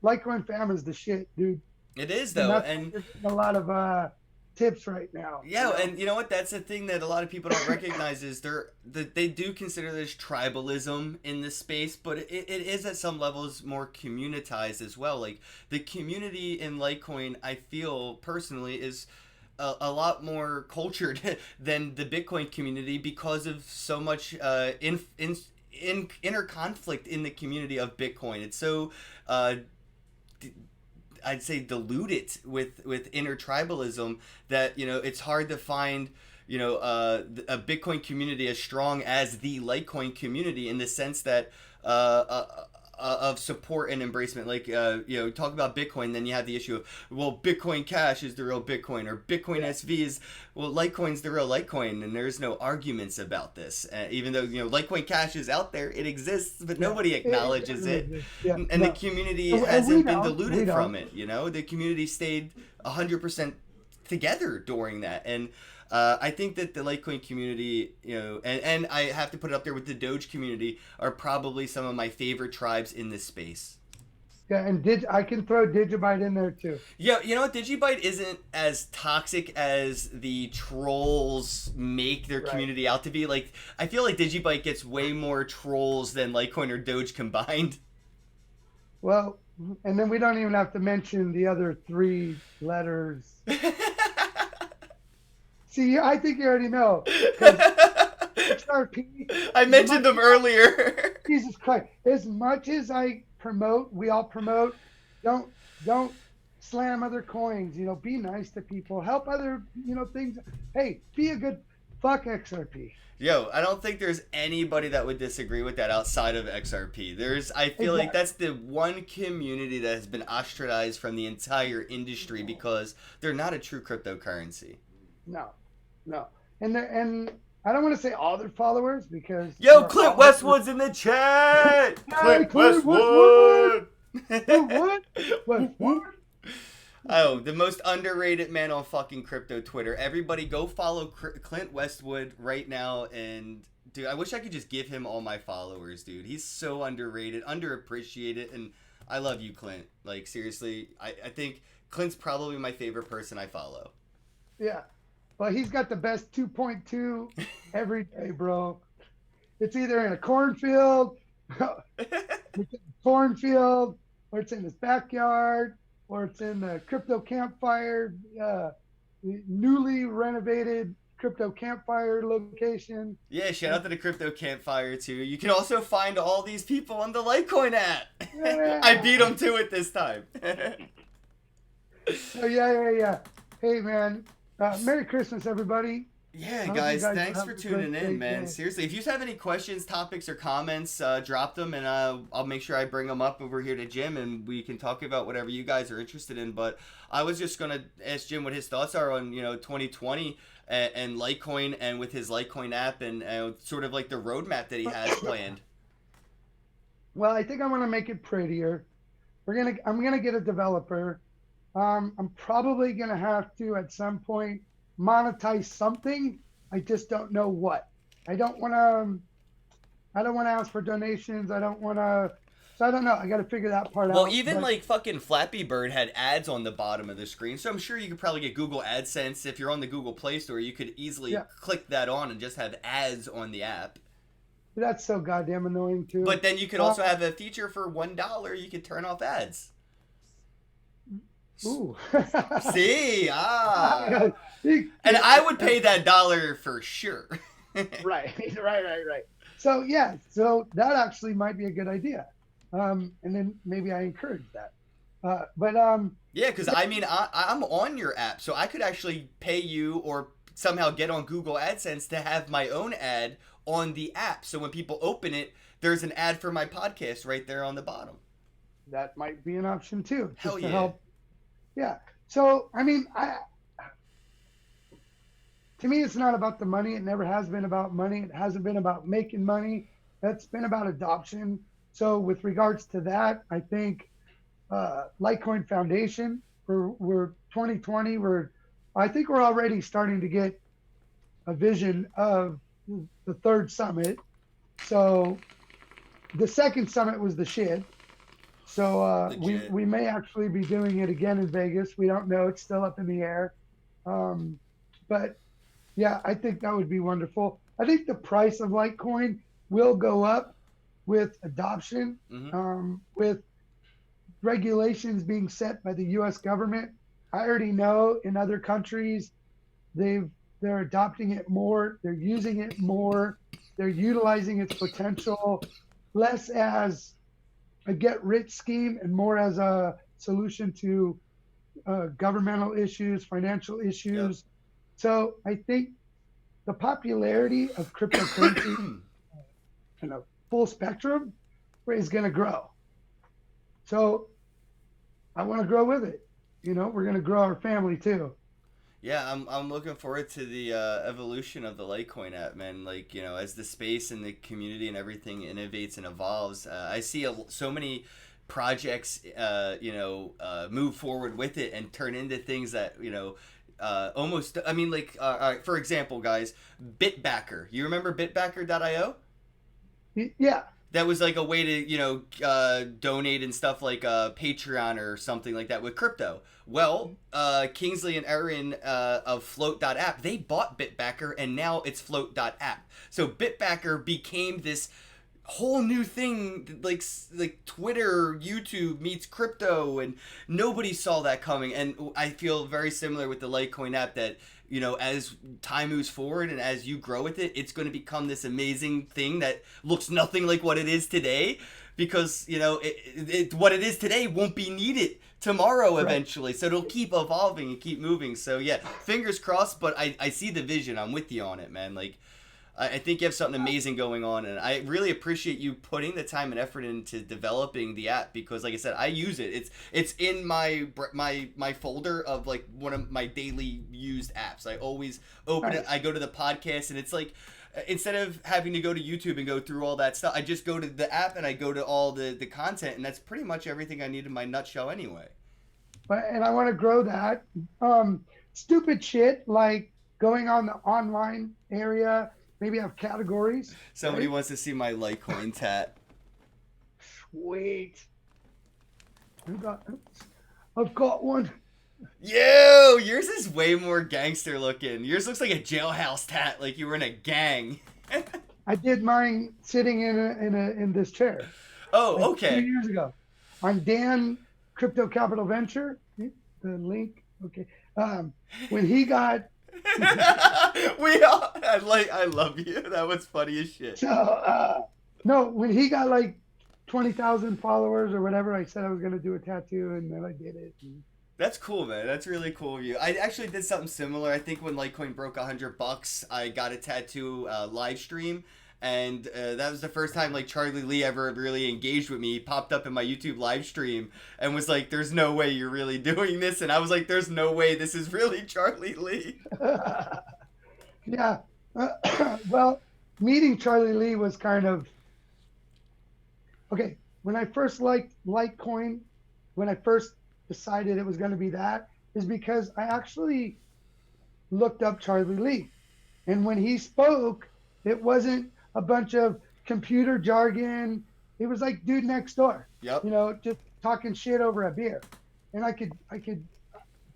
Litecoin fam is the shit, dude. It is, though, and a lot of tips right now. Yeah, and you know what? That's the thing that a lot of people don't recognize is they do consider this tribalism in this space, but it is at some levels more communitized as well. Like the community in Litecoin, I feel personally is a lot more cultured than the Bitcoin community because of so much inner conflict in the community of Bitcoin. It's so I'd say diluted with inner tribalism that it's hard to find a Bitcoin community as strong as the Litecoin community in the sense that of support and embracement. Like talk about Bitcoin, then you have the issue of, well, Bitcoin Cash is the real Bitcoin, or Bitcoin SV is, well, Litecoin's the real Litecoin, and there's no arguments about this. Even though Litecoin Cash is out there, it exists, but nobody acknowledges it. Yeah, and no. the community And hasn't we been don't. diluted from it. The community stayed 100% together during that, and I think that the Litecoin community, and I have to put it up there with the Doge community, are probably some of my favorite tribes in this space. Yeah, and I can throw Digibyte in there too. Yeah, you know what? Digibyte isn't as toxic as the trolls make their community out to be. Like, I feel like Digibyte gets way more trolls than Litecoin or Doge combined. Well, and then we don't even have to mention the other 3 letters. See, I think you already know. XRP. I mentioned them earlier. Jesus Christ! As much as we all promote. Don't slam other coins. Be nice to people. Help other things. Hey, be a good fuck XRP. Yo, I don't think there's anybody that would disagree with that outside of XRP. I feel like that's the one community that has been ostracized from the entire industry because they're not a true cryptocurrency. No. And I don't want to say all their followers because... Yo, Clint Westwood's in the chat! Clint Westwood! What? Oh, the most underrated man on fucking crypto Twitter. Everybody go follow Clint Westwood right now. And, dude, I wish I could just give him all my followers, dude. He's so underrated, underappreciated, and I love you, Clint. Like, seriously, I think Clint's probably my favorite person I follow. Yeah. But he's got the best 2.2 every day, bro. It's either in a cornfield, or it's in his backyard, or it's in the crypto campfire, newly renovated crypto campfire location. Yeah, shout out to the crypto campfire too. You can also find all these people on the Litecoin app. Yeah. I beat them to it this time. Oh, yeah. Hey, man. Merry Christmas, everybody. Yeah, guys, thanks for tuning in, man. Seriously, if you have any questions, topics, or comments, drop them, and I'll make sure I bring them up over here to Jim, and we can talk about whatever you guys are interested in. But I was just going to ask Jim what his thoughts are on, 2020 and Litecoin, and with his Litecoin app, and sort of like the roadmap that he has planned. Well, I think I want to make it prettier. I'm gonna get a developer. I'm probably going to have to, at some point, monetize something. I just don't know what. I don't want to ask for donations. I don't want to So I don't know. I got to figure that part Well, out. even But like fucking Flappy Bird had ads on the bottom of the screen, so I'm sure you could probably get Google AdSense if you're on the Google Play Store. You could easily yeah, click that on and just have ads on the app. that's so goddamn annoying too. But then you could Uh, also have a feature for $1. You could turn off ads. ooh. See, ah, You- and I would pay that dollar for sure. right, right. So yeah, so that actually might be a good idea. And then maybe I encourage that. But Yeah, because I mean, I'm on your app, so I could actually pay you or somehow get on Google AdSense to have my own ad on the app. So when people open it, there's an ad for my podcast right there on the bottom. that might be an option too, just Hell to yeah. help. Yeah. So I mean, to me, it's not about the money. It never has been about money. It hasn't been about making money. That's been about adoption. So with regards to that, I think Litecoin Foundation, we're 2020. I think we're already starting to get a vision of the third summit. So the second summit was the shit. So Legit. we may actually be doing it again in Vegas. We don't know. It's still up in the air. But yeah, I think that would be wonderful. I think the price of Litecoin will go up with adoption, with regulations being set by the U.S. government. I already know in other countries they're adopting it more, they're using it more, they're utilizing its potential less as a get-rich scheme and more as a solution to governmental issues, financial issues. Yep. So I think the popularity of cryptocurrency in a full spectrum is going to grow. So I want to grow with it. We're going to grow our family too. Yeah, I'm looking forward to the evolution of the Litecoin app, man. Like, as the space and the community and everything innovates and evolves, I see so many projects, move forward with it and turn into things that, almost, I mean, like, for example, guys, Bitbacker. You remember Bitbacker.io? Yeah. That was like a way to, donate and stuff like Patreon or something like that with crypto. Well, Kingsley and Aaron of Float.app, they bought Bitbacker and now it's Float.app. So Bitbacker became this whole new thing, like Twitter, YouTube meets crypto, and nobody saw that coming. And I feel very similar with the Litecoin app that, as time moves forward and as you grow with it, it's going to become this amazing thing that looks nothing like what it is today, because what it is today won't be needed tomorrow eventually. Right. So it'll keep evolving and keep moving. So yeah, fingers crossed, but I see the vision. I'm with you on it, man. Like, I think you have something amazing going on, and I really appreciate you putting the time and effort into developing the app, because, like I said, I use it. It's in my folder of like one of my daily used apps. I always open it. I go to the podcast, and it's like, instead of having to go to YouTube and go through all that stuff, I just go to the app and I go to all the content, and that's pretty much everything I need in my nutshell anyway. And I want to grow that. Stupid shit like going on the online area. Maybe have categories. Somebody wants to see my Litecoin tat. Sweet. I've got one. Yo, yours is way more gangster looking. Yours looks like a jailhouse tat, like you were in a gang. I did mine sitting in this chair. Oh, okay. 2 years ago, on Dan Crypto Capital Venture. The link. Okay. When he got. I love you. That was funny as shit. So, no, when he got like 20,000 followers or whatever, I said I was going to do a tattoo, and then I did it. That's cool, man. That's really cool of you. I actually did something similar. I think when Litecoin broke $100, I got a tattoo live stream. And that was the first time like Charlie Lee ever really engaged with me. He popped up in my YouTube live stream and was like, "There's no way you're really doing this." And I was like, "There's no way this is really Charlie Lee." Yeah. Well, meeting Charlie Lee was kind of okay. When I first liked Litecoin, when I first decided it was going to be that, is because I actually looked up Charlie Lee, and when he spoke, it wasn't a bunch of computer jargon. It was like dude next door, Yep. just talking shit over a beer. And I could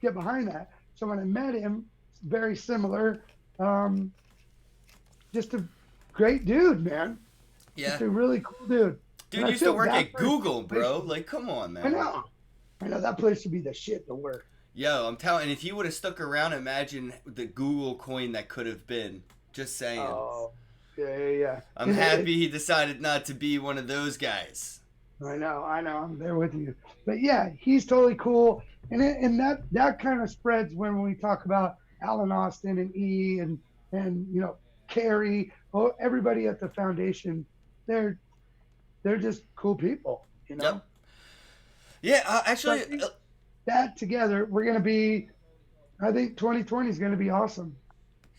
get behind that. So when I met him, very similar. Just a great dude, man. Yeah. Just a really cool dude. Dude used to work at Google, bro. Like, come on, man. I know that place should be the shit to work. Yo, I'm telling. And if you would have stuck around, imagine the Google coin that could have been. Just saying. Oh, yeah. I'm happy he decided not to be one of those guys. I know. I'm there with you. But yeah, he's totally cool. And that kind of spreads when we talk about Alan Austin and E and Carrie, everybody at the foundation. They're just cool people, Yep. Yeah, actually, that together, we're gonna be. I think 2020 is gonna be awesome.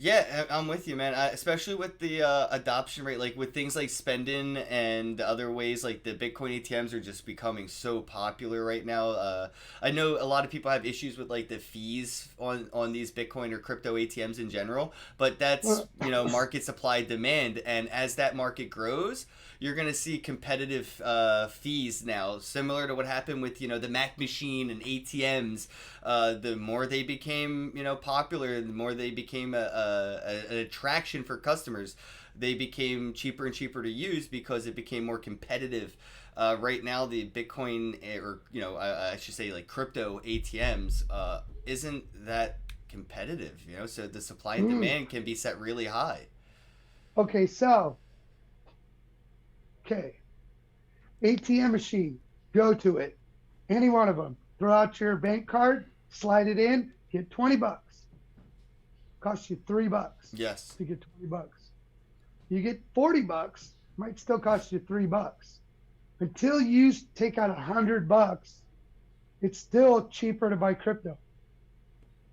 Yeah, I'm with you, man. Especially with the adoption rate, like with things like spending and other ways, like the Bitcoin ATMs are just becoming so popular right now. I know a lot of people have issues with like the fees on these Bitcoin or crypto ATMs in general, but that's market supply demand, and as that market grows, you're going to see competitive fees now, similar to what happened with, the Mac machine and ATMs. The more they became, popular, the more they became an attraction for customers. They became cheaper and cheaper to use because it became more competitive. Right now, the Bitcoin, or, I should say like crypto ATMs, isn't that competitive, so the supply and demand can be set really high. Okay, so... Okay, ATM machine, go to it. Any one of them. Throw out your bank card, slide it in, get $20. Costs you $3. Yes. To get $20. You get $40, might still cost you $3. Until you take out $100, it's still cheaper to buy crypto.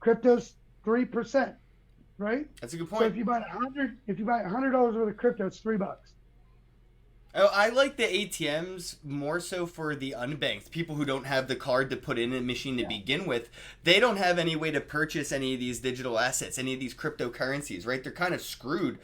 Crypto's 3%, right? That's a good point. So if you buy $100 worth of crypto, it's $3. Oh, I like the ATMs more so for the unbanked people who don't have the card to put in a machine to begin with. They don't have any way to purchase any of these digital assets, any of these cryptocurrencies, right? They're kind of screwed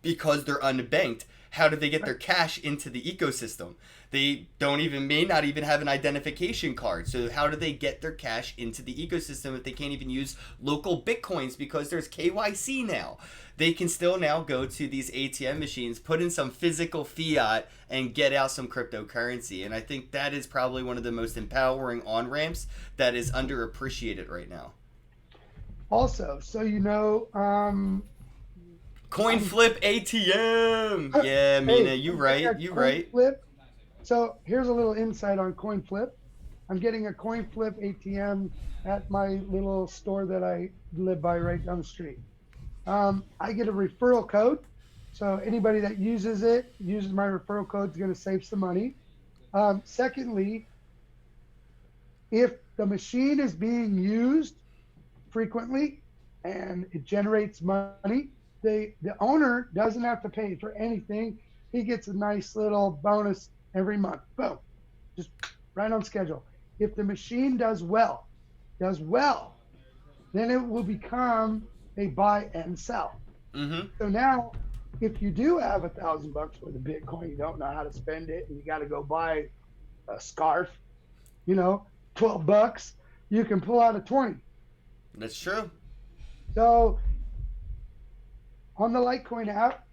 because they're unbanked. How do they get their cash into the ecosystem? They may not even have an identification card. So how do they get their cash into the ecosystem if they can't even use local Bitcoins because there's KYC now? They can still now go to these ATM machines, put in some physical fiat, and get out some cryptocurrency. And I think that is probably one of the most empowering on-ramps that is underappreciated right now. Also, so Coin flip ATM. Yeah, Mina, you right. Flip. So here's a little insight on coin flip. I'm getting a coin flip ATM at my little store that I live by right down the street. I get a referral code. So anybody that uses my referral code is going to save some money. Secondly, if the machine is being used frequently and it generates money, the owner doesn't have to pay for anything. He gets a nice little bonus every month. Boom. Just right on schedule. If the machine does well, then it will become a buy and sell. Mm-hmm. So now, if you do have $1,000 worth of Bitcoin, you don't know how to spend it, and you got to go buy a scarf, $12, you can pull out a 20. That's true. So on the Litecoin app,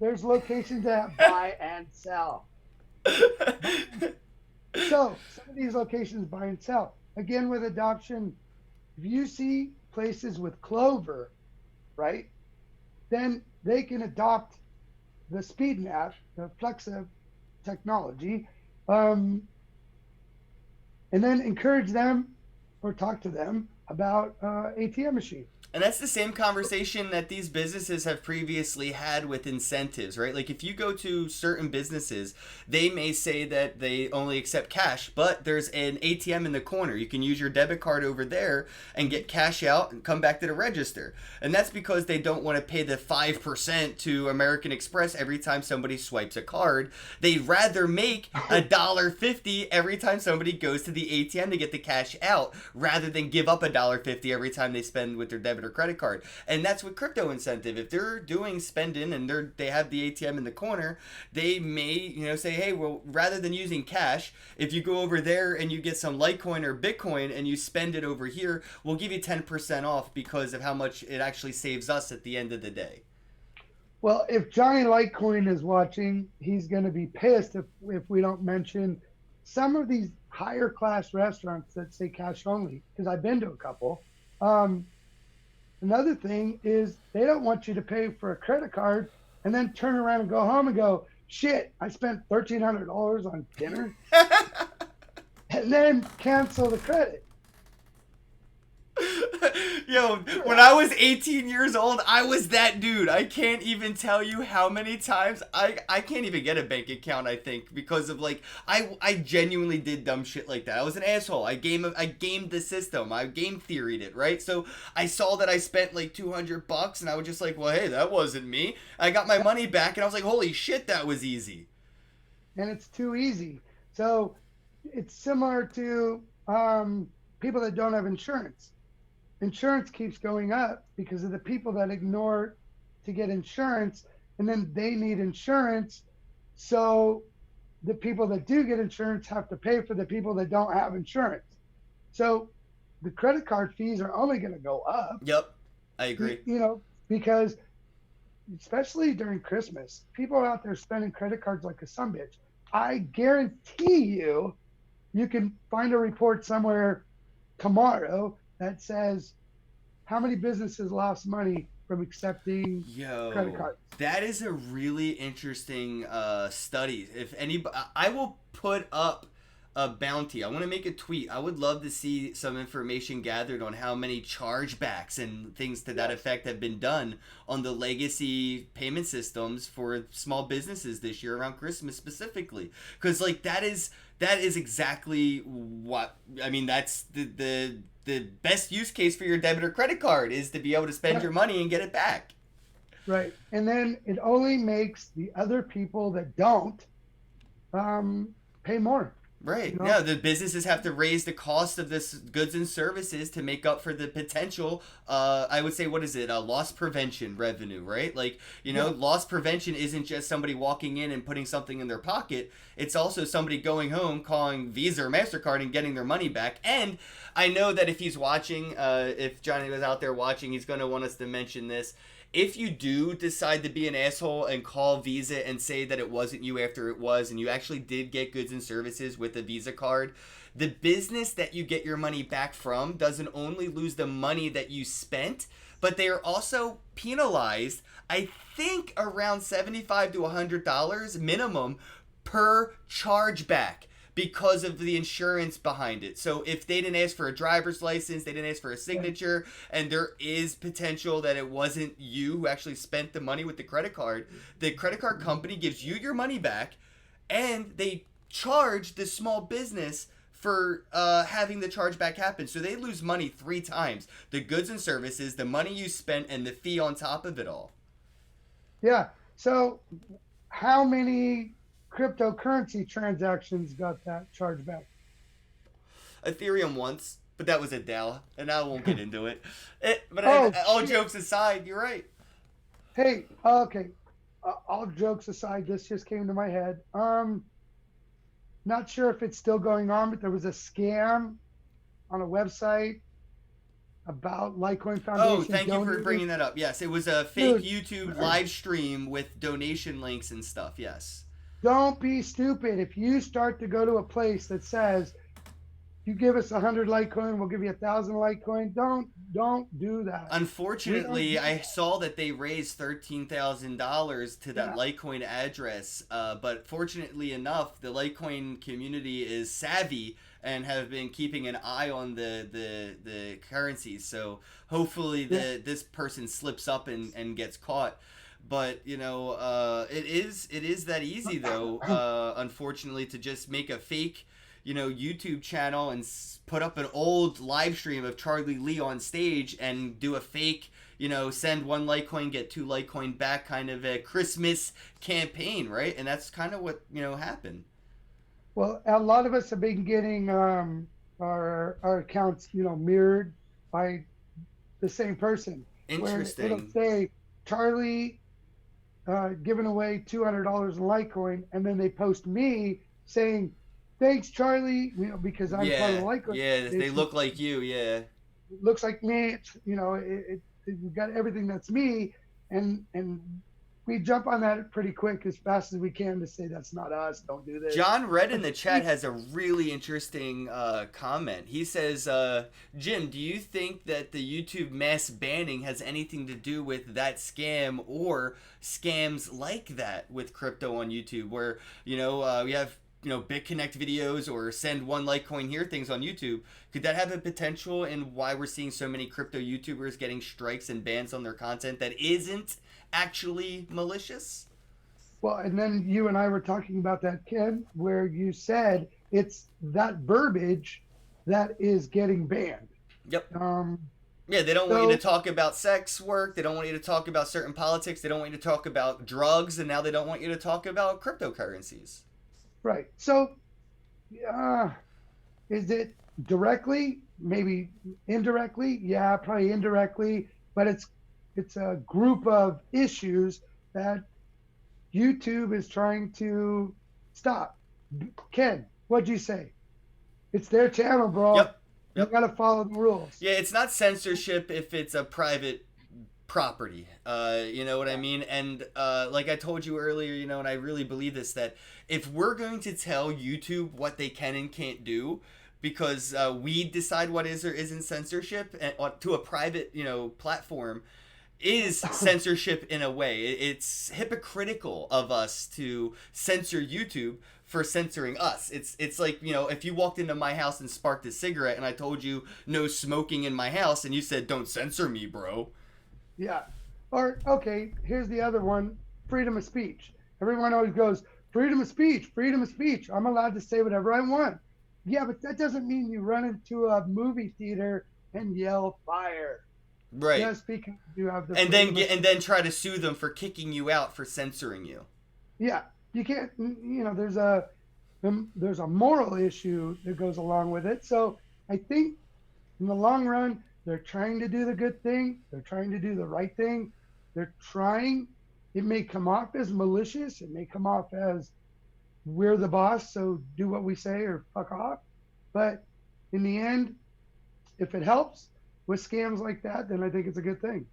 there's locations that buy and sell. So some of these locations buy and sell. Again, with adoption, if you see places with Clover, right, then they can adopt the Speed app, the Flexa technology, and then encourage them or talk to them about ATM machine. And that's the same conversation that these businesses have previously had with incentives, right? Like if you go to certain businesses, they may say that they only accept cash, but there's an ATM in the corner. You can use your debit card over there and get cash out and come back to the register. And that's because they don't want to pay the 5% to American Express every time somebody swipes a card. They'd rather make $1.50 every time somebody goes to the ATM to get the cash out rather than give up $1.50 every time they spend with their debit debit or credit card. And that's with crypto incentive. If they're doing spending and they have the ATM in the corner, they may, say, hey, well, rather than using cash, if you go over there and you get some Litecoin or Bitcoin and you spend it over here, we'll give you 10% off because of how much it actually saves us at the end of the day. Well, if Johnny Litecoin is watching, he's going to be pissed if we don't mention some of these higher class restaurants that say cash only, because I've been to a couple. Another thing is they don't want you to pay for a credit card and then turn around and go home and go, shit, I spent $1,300 on dinner, and then cancel the credit. Yo, when I was 18 years old, I was that dude. I can't even tell you how many times I can't even get a bank account, I think, because of I genuinely did dumb shit like that. I was an asshole. I gamed the system. I game theoried it, right? So I saw that I spent like $200 and I was just like, well, hey, that wasn't me. I got my money back and I was like, holy shit, that was easy. And it's too easy. So it's similar to people that don't have insurance. Insurance keeps going up because of the people that ignore to get insurance, and then they need insurance. So the people that do get insurance have to pay for the people that don't have insurance. So the credit card fees are only going to go up. Yep, I agree. Because especially during Christmas, people are out there spending credit cards like a sumbitch. I guarantee you can find a report somewhere tomorrow that says how many businesses lost money from accepting credit cards. That is a really interesting study. If anybody, I will put up a bounty. I want to make a tweet. I would love to see some information gathered on how many chargebacks and things to that effect have been done on the legacy payment systems for small businesses this year around Christmas specifically. Because that is exactly what I mean. That's the best use case for your debit or credit card is to be able to spend your money and get it back. Right. And then it only makes the other people that don't pay more. Right. No, the businesses have to raise the cost of this goods and services to make up for the potential, I would say, what is it? Loss prevention revenue, right? Loss prevention isn't just somebody walking in and putting something in their pocket. It's also somebody going home, calling Visa or MasterCard and getting their money back. And I know that if he's watching, if Johnny was out there watching, he's going to want us to mention this. If you do decide to be an asshole and call Visa and say that it wasn't you after it was, and you actually did get goods and services with a Visa card, the business that you get your money back from doesn't only lose the money that you spent, but they are also penalized, I think, around $75 to $100 minimum per chargeback, because of the insurance behind it. So if they didn't ask for a driver's license, they didn't ask for a signature, and there is potential that it wasn't you who actually spent the money with the credit card company gives you your money back, and they charge the small business for having the chargeback happen. So they lose money 3 times. The goods and services, the money you spent, and the fee on top of it all. Yeah. So how many cryptocurrency transactions got that chargeback? Ethereum once, but that was a DAO, and I won't get into it. All jokes aside, you're right. Hey, okay. All jokes aside, this just came to my head. Not sure if it's still going on, but there was a scam on a website about Litecoin Foundation. Oh, thank you for bringing that up. Yes, it was a fake YouTube live stream with donation links and stuff. Yes. Don't be stupid. If you start to go to a place that says, you give us 100 Litecoin, we'll give you 1,000 Litecoin, don't do that. Unfortunately, I saw that they raised $13,000 to that Litecoin address, but fortunately enough, the Litecoin community is savvy and have been keeping an eye on the currencies. So hopefully this person slips up and gets caught. But it is that easy though. Unfortunately, to just make a fake, YouTube channel and put up an old live stream of Charlie Lee on stage and do a fake, send 1 Litecoin, get 2 Litecoin back kind of a Christmas campaign, right? And that's kind of what happened. Well, a lot of us have been getting our accounts, mirrored by the same person, where it'll Interesting. say Charlie giving away $200 in Litecoin, and then they post me saying, "Thanks, Charlie," because I'm part of the Yeah, Litecoin yeah, they Foundation. look like you, yeah. It looks like me. It's, we've got everything that's me, and we jump on that pretty quick as fast as we can to say that's not us. Don't do this. John Red in But the chat has a really interesting comment. He says, Jim, do you think that the YouTube mass banning has anything to do with that scam or scams like that with crypto on YouTube, where we have BitConnect videos or send one Litecoin here things on YouTube? Could that have a potential in why we're seeing so many crypto YouTubers getting strikes and bans on their content that isn't actually malicious? well, and then you and I were talking about that, Ken, where you said it's that verbiage that is getting banned. Yep. Um, Yeah, they don't want you to so talk about sex work. They don't want you to talk about certain politics. They don't want you to talk about drugs, and now they don't want you to talk about cryptocurrencies. right. So uh, is it directly? Maybe indirectly? Yeah, probably indirectly. But it's a group of issues that YouTube is trying to stop. Ken, what'd you say? It's their channel, bro. Yep, You yep. got to follow the rules. Yeah, it's not censorship if it's a private property. You know what I Yeah. mean? And like I told you earlier, and I really believe this, that if we're going to tell YouTube what they can and can't do, because we decide what is or isn't censorship and, to a private, platform, is censorship in a way. It's hypocritical of us to censor YouTube for censoring us. It's like, if you walked into my house and sparked a cigarette and I told you no smoking in my house and you said don't censor me, bro. Yeah. Or, okay, here's the other one, freedom of speech. Everyone always goes, freedom of speech, freedom of speech. I'm allowed to say whatever I want. Yeah, but that doesn't mean you run into a movie theater and yell fire. Right. Just because you have the And then freedom of get and speech. then try to sue them for kicking you out for censoring you. Yeah, you can't. There's a moral issue that goes along with it. So I think in the long run, they're trying to do the good thing. They're trying to do the right thing. They're trying. It may come off as malicious. It may come off as we're the boss, so do what we say or fuck off. But in the end, if it helps with scams like that, then I think it's a good thing.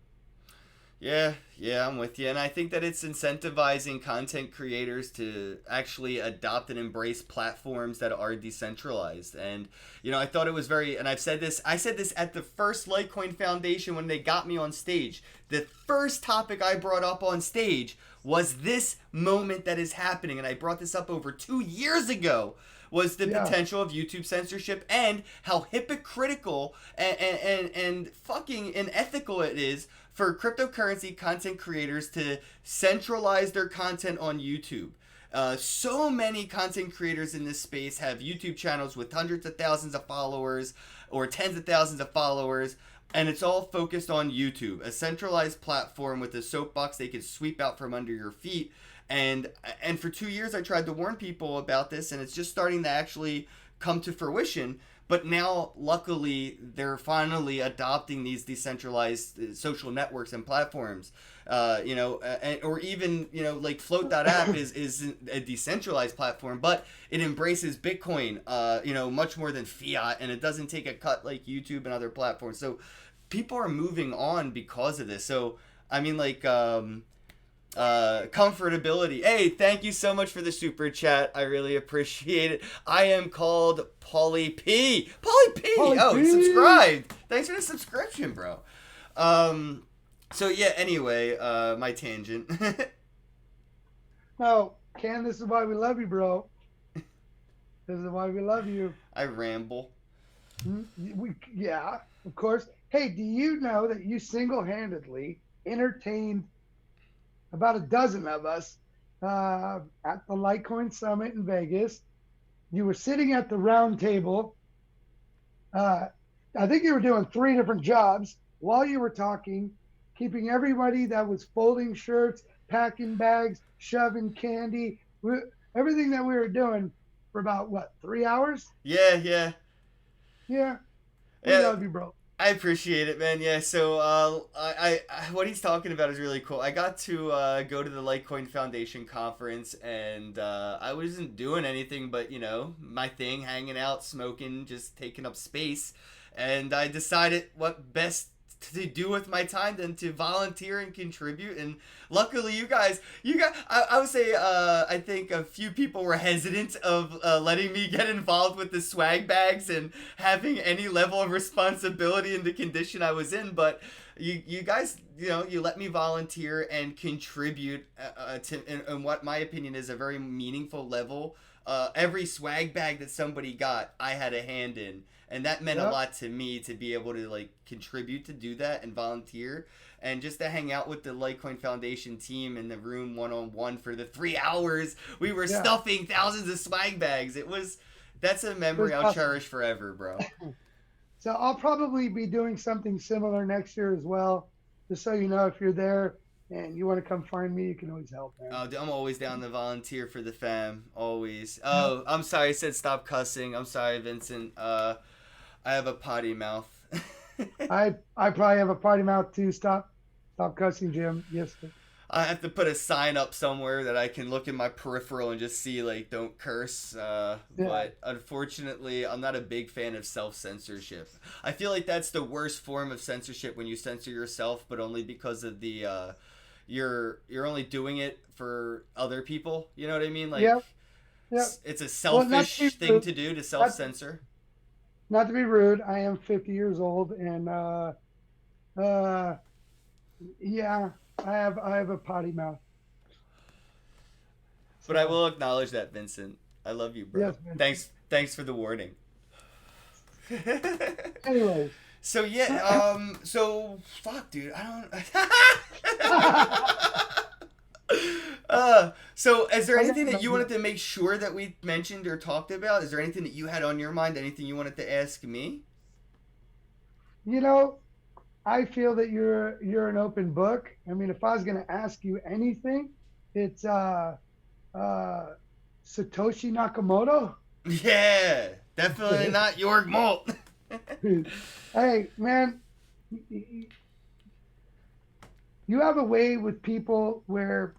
Yeah, yeah, I'm with you. And I think that it's incentivizing content creators to actually adopt and embrace platforms that are decentralized. And, I thought it was very, and I said this at the first Litecoin Foundation when they got me on stage. The first topic I brought up on stage was this moment that is happening. And I brought this up over 2 years ago, was the Yeah, potential of YouTube censorship and how hypocritical and fucking unethical it is for cryptocurrency content creators to centralize their content on YouTube. So many content creators in this space have YouTube channels with hundreds of thousands of followers or tens of thousands of followers, and it's all focused on YouTube, a centralized platform with a soapbox they can sweep out from under your feet. And for 2 years I tried to warn people about this, and it's just starting to actually come to fruition. But now, luckily, they're finally adopting these decentralized social networks and platforms. Or even, like Float.app is a decentralized platform, but it embraces Bitcoin, much more than fiat, and it doesn't take a cut like YouTube and other platforms. So people are moving on because of this. So, I mean, like, comfortability. Hey, thank you so much for the super chat. I really appreciate it. I am called Paulie P. Paulie P. Holy Oh, he P. subscribed. Thanks for the subscription, bro. Um. So yeah. Anyway, my tangent. No, Ken, this is why we love you, bro. This is why we love you. I ramble. Yeah, of course. Hey, do you know that you single-handedly entertained about a dozen of us at the Litecoin Summit in Vegas? You were sitting at the round table. Uh, I think you were doing three different jobs while you were talking, keeping everybody that was folding shirts, packing bags, shoving candy, everything that we were doing for about what, 3 hours? Yeah, yeah, Yeah, we yeah. love you, bro. I appreciate it, man. Yeah, so what he's talking about is really cool. I got to go to the Litecoin Foundation conference, and I wasn't doing anything but my thing, hanging out, smoking, just taking up space, and I decided what best to do with my time than to volunteer and contribute. And luckily you guys I would say I think a few people were hesitant of letting me get involved with the swag bags and having any level of responsibility in the condition I was in, but you guys, you let me volunteer and contribute in what my opinion is a very meaningful level. Every swag bag that somebody got, I had a hand in, and that meant a Yep. lot to me to be able to like contribute to do that and volunteer, and just to hang out with the Litecoin Foundation team in the room one on one for the 3 hours we were Yeah. stuffing thousands of swag bags. That's a It was memory I'll awesome. cherish forever, bro. So I'll probably be doing something similar next year as well. Just so you know, if you're there and you want to come find me, you can always help, man. I'm always down to volunteer for the fam. Always. Yep. Oh, I'm sorry. I said stop cussing. I'm sorry, Vincent. I have a potty mouth. I probably have a party mouth too. Stop cussing, Jim. Yes. Sir. I have to put a sign up somewhere that I can look in my peripheral and just see like don't curse. Yeah. But unfortunately, I'm not a big fan of self censorship. I feel like that's the worst form of censorship, when you censor yourself, but only because of the you're only doing it for other people. You know what I mean? Like Yep. Yep. it's a Well, not to selfish be thing rude, to do, to self not, censor. not to be rude, I am 50 years old, and uh, yeah, I have a potty mouth. But I So will acknowledge that, Vincent. I love you, bro. yes, man. Thanks for the warning. Anyways, So yeah, so fuck, dude. I don't. So is there I got anything an that you idea. wanted to make sure that we mentioned or talked about? Is there anything that you had on your mind? Anything you wanted to ask me? You know, I feel that you're an open book. I mean, if I was going to ask you anything, it's uh, Satoshi Nakamoto. Yeah, definitely not York Malt. Hey, man, you have a way with people where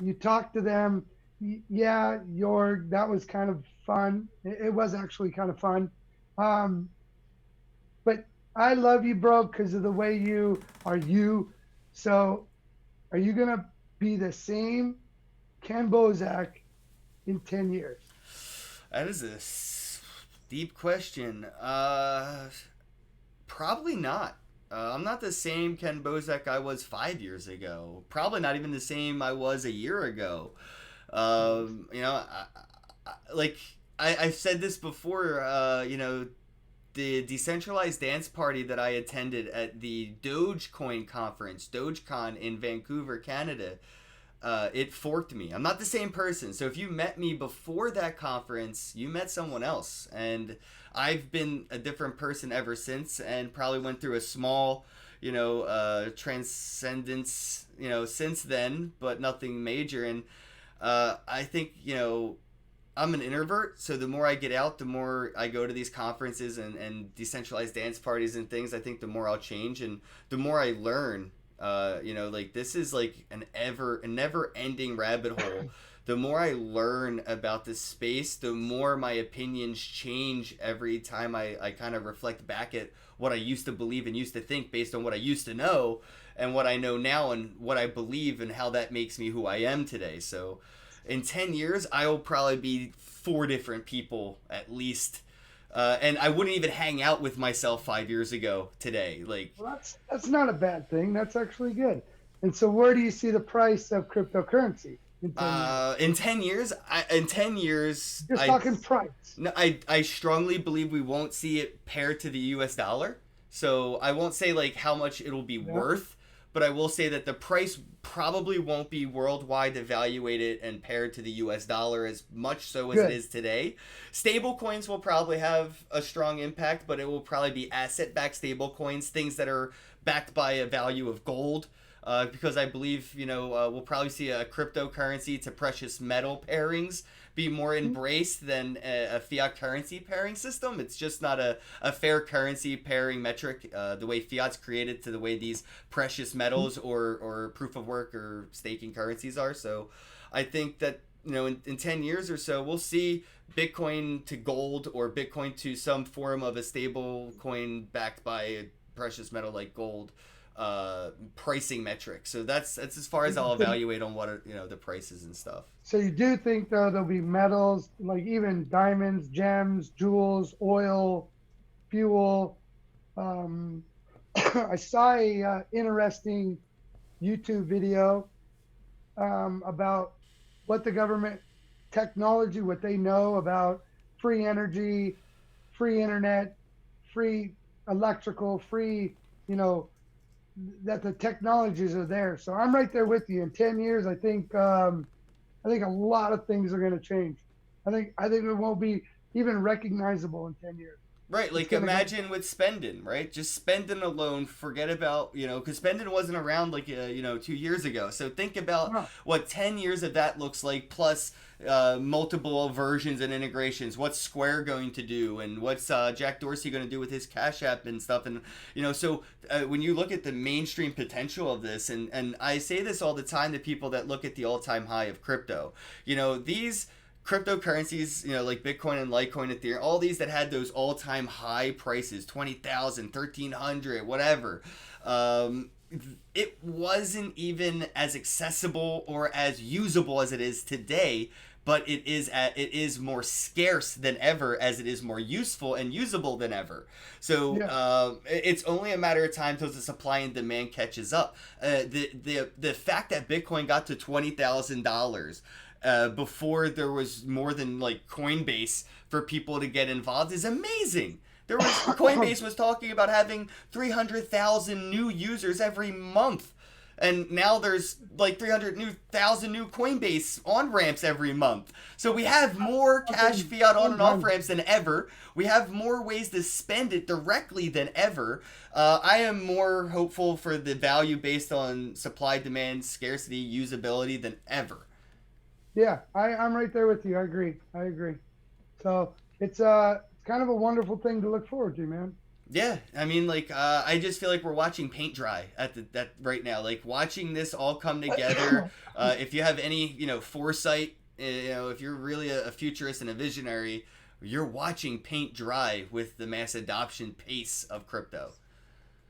you talk to them. Yeah, that was kind of fun. It was actually kind of fun. Um, but I love you, bro, because of the way you are you. So, are you gonna be the same Ken Bozak in 10 years? That is a deep question. Probably not. I'm not the same Ken Bozek I was 5 years ago. Probably not even the same I was a year ago. Nice. Like I've said this before. The decentralized dance party that I attended at the Dogecoin conference, DogeCon in Vancouver, Canada, it forked me. I'm not the same person. So if you met me before that conference, you met someone else. And I've been a different person ever since, and probably went through a small, transcendence, since then, but nothing major. And I think, I'm an introvert, so the more I get out, the more I go to these conferences and decentralized dance parties and things, I think the more I'll change and the more I learn. Like this is like a never ending rabbit hole. The more I learn about this space, the more my opinions change every time I kind of reflect back at what I used to believe and used to think based on what I used to know and what I know now and what I believe and how that makes me who I am today. So in 10 years, I will probably be four different people at least. And I wouldn't even hang out with myself 5 years ago today. Like, Well, that's not a bad thing. That's actually good. And so, where do you see the price of cryptocurrency in 10 years? in 10 years, Just talking price. no, I strongly believe we won't see it paired to the US dollar. So I won't say like how much it'll be Yeah, worth, but I will say that the price probably won't be worldwide evaluated and paired to the US dollar as much so as it good. is today. Stable coins will probably have a strong impact, but it will probably be asset backed stable coins, things that are backed by a value of gold. because I believe, we'll probably see a cryptocurrency to precious metal pairings be more embraced than a fiat currency pairing system. It's just not a fair currency pairing metric, the way fiat's created to the way these precious metals or proof of work or staking currencies are. So I think that, in 10 years or so, we'll see Bitcoin to gold or Bitcoin to some form of a stable coin backed by a precious metal like gold pricing metric. So that's as far as I'll evaluate on what are, the prices and stuff. So you do think though there'll be metals like even diamonds, gems, jewels, oil, fuel. I saw a interesting YouTube video about what the government technology, what they know about free energy, free internet, free electrical, free, that the technologies are there. So I'm right there with you. In 10 years, I think a lot of things are going to change. I think it won't be even recognizable in 10 years. Right, like imagine with spending, right? Just spending alone, forget about, because spending wasn't around like, 2 years ago. So think about what 10 years of that looks like, plus multiple versions and integrations. What's Square going to do, and what's Jack Dorsey going to do with his Cash App and stuff. And, so when you look at the mainstream potential of this, and I say this all the time to people that look at the all-time high of crypto, these cryptocurrencies, like Bitcoin and Litecoin, Ethereum, all these that had those all-time high prices, 20,000, 1,300, whatever. It wasn't even as accessible or as usable as it is today, but it is more scarce than ever, as it is more useful and usable than ever. So it's only a matter of time until the supply and demand catches up. The fact that Bitcoin got to $20,000 before there was more than like Coinbase for people to get involved is amazing. Coinbase was talking about having 300,000 new users every month. And now there's like 300,000 new Coinbase on-ramps every month. So we have more cash fiat on and off-ramps than ever. We have more ways to spend it directly than ever. I am more hopeful for the value based on supply, demand, scarcity, usability than ever. Yeah, I'm right there with you. I agree. So it's kind of a wonderful thing to look forward to, man. Yeah, I mean, like, I just feel like we're watching paint dry that right now. Like, watching this all come together. If you have any, foresight, if you're really a futurist and a visionary, you're watching paint dry with the mass adoption pace of crypto.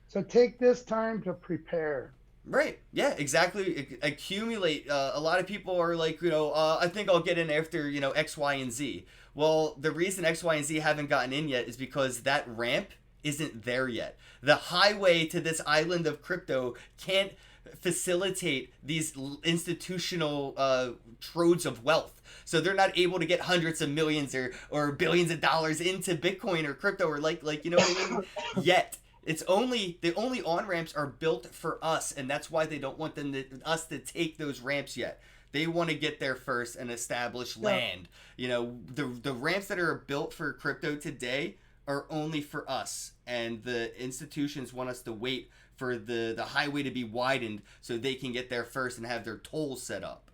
So take this time to prepare. Right. Yeah, exactly. Accumulate. A lot of people are like, I think I'll get in after, X, Y, and Z. Well, the reason X, Y, and Z haven't gotten in yet is because that ramp isn't there yet. The highway to this island of crypto can't facilitate these institutional troves of wealth. So they're not able to get hundreds of millions or billions of dollars into Bitcoin or crypto or like what I mean? Yet. The only on-ramps are built for us, and that's why they don't want us to take those ramps yet. They want to get there first and establish land. The ramps that are built for crypto today are only for us, and the institutions want us to wait for the highway to be widened so they can get there first and have their tolls set up.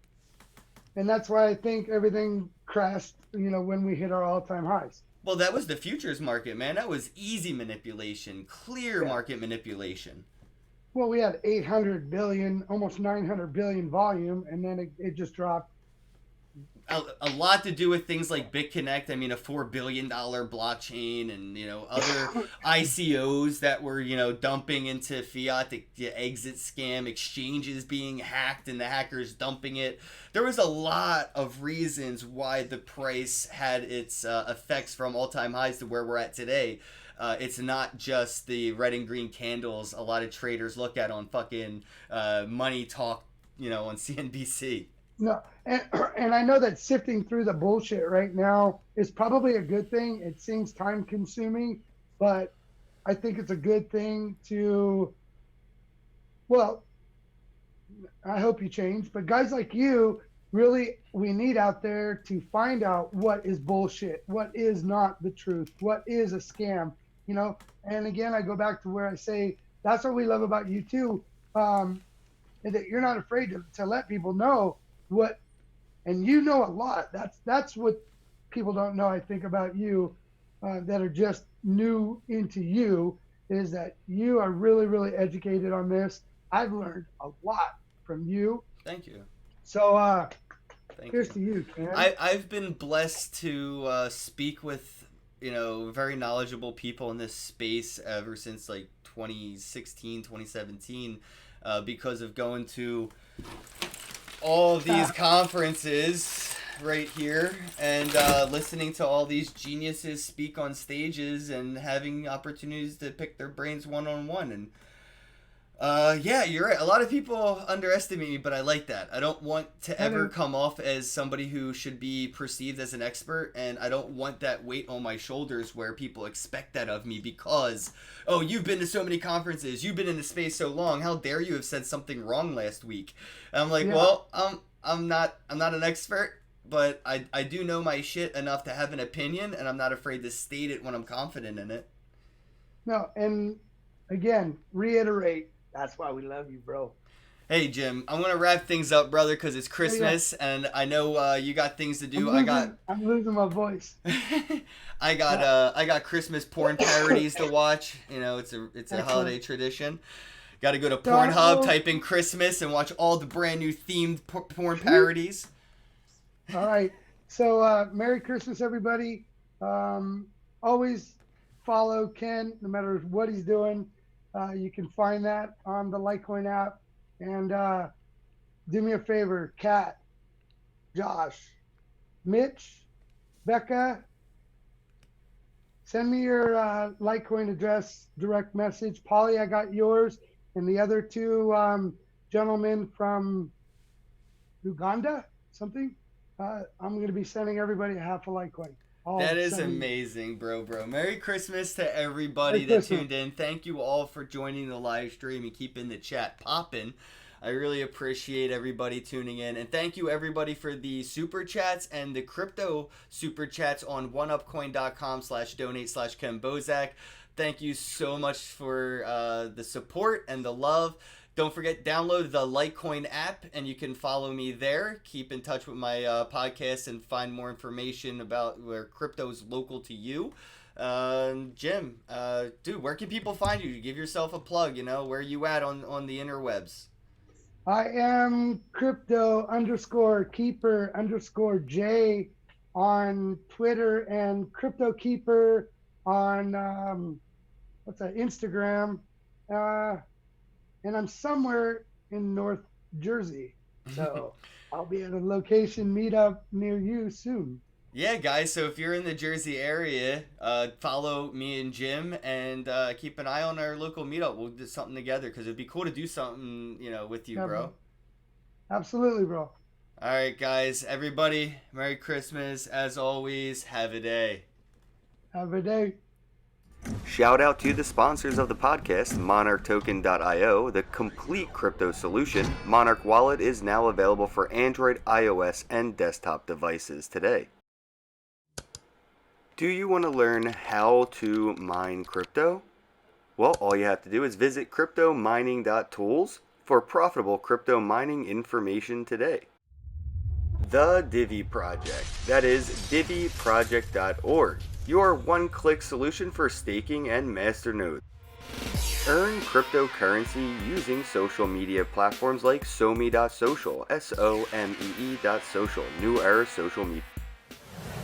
And that's why I think everything crashed, when we hit our all-time highs. Well, that was the futures market, man. That was easy manipulation, clear market manipulation. Well, we had 800 billion, almost 900 billion volume, and then it just dropped. A lot to do with things like BitConnect. I mean, a $4 billion blockchain and, other ICOs that were, dumping into fiat, the exit scam, exchanges being hacked and the hackers dumping it. There was a lot of reasons why the price had its effects from all-time highs to where we're at today. It's not just the red and green candles a lot of traders look at on fucking Money Talk, on CNBC. No, and I know that sifting through the bullshit right now is probably a good thing. It seems time consuming, but I think it's a good thing to, well, I hope you change, but guys like you, really, we need out there to find out what is bullshit, what is not the truth, what is a scam, And again, I go back to where I say, that's what we love about you too. and that you're not afraid to let people know what, and you know a lot. That's what people don't know, I think, about you, that are just new into you, is that you are really, really educated on this. I've learned a lot from you. Thank you. So Thank here's you. to you, Ken. I've been blessed to speak with, very knowledgeable people in this space ever since like 2016, 2017, because of going to all of these conferences right here and listening to all these geniuses speak on stages and having opportunities to pick their brains one-on-one. And yeah, you're right. A lot of people underestimate me, but I like that. I don't want to ever come off as somebody who should be perceived as an expert, and I don't want that weight on my shoulders where people expect that of me because, oh, you've been to so many conferences, you've been in the space so long, how dare you have said something wrong last week? And I'm like, well, I'm not an expert, but I do know my shit enough to have an opinion, and I'm not afraid to state it when I'm confident in it. No, and again, reiterate. That's why we love you, bro. Hey, Jim, I'm going to wrap things up, brother, because it's Christmas, and I know you got things to do. I'm losing my voice. I got Christmas porn parodies to watch. It's a holiday tradition. Got to go to Pornhub, type in Christmas, and watch all the brand new themed porn parodies. All right. So, Merry Christmas, everybody. Always follow Ken, no matter what he's doing. You can find that on the Litecoin app. And do me a favor, Kat, Josh, Mitch, Becca, send me your Litecoin address, direct message. Polly, I got yours. And the other two gentlemen from Uganda, something, I'm going to be sending everybody half a Litecoin. That is amazing, bro. Merry Christmas to everybody that tuned in. Thank you all for joining the live stream and keeping the chat popping. I really appreciate everybody tuning in. And thank you, everybody, for the super chats and the crypto super chats on oneupcoin.com/donate/Ken Bozak. Thank you so much for the support and the love. Don't forget, download the Litecoin app, and you can follow me there. Keep in touch with my podcast and find more information about where crypto's local to you. Jim, dude, where can people find you? Give yourself a plug, where you at on the interwebs? I am crypto_keeper_J on Twitter and Crypto Keeper on, Instagram. And I'm somewhere in North Jersey. So I'll be at a location meetup near you soon. Yeah, guys. So if you're in the Jersey area, follow me and Jim and keep an eye on our local meetup. We'll do something together because it'd be cool to do something, with you, bro. Absolutely, bro. All right, guys. Everybody, Merry Christmas. As always, have a day. Have a day. Shout out to the sponsors of the podcast, MonarchToken.io, the complete crypto solution. Monarch Wallet is now available for Android, iOS, and desktop devices today. Do you want to learn how to mine crypto? Well, all you have to do is visit cryptomining.tools for profitable crypto mining information today. The Divi Project, that is diviproject.org, your one-click solution for staking and masternodes. Earn cryptocurrency using social media platforms like SoMe.social, SOMEE.social, New Era Social Media.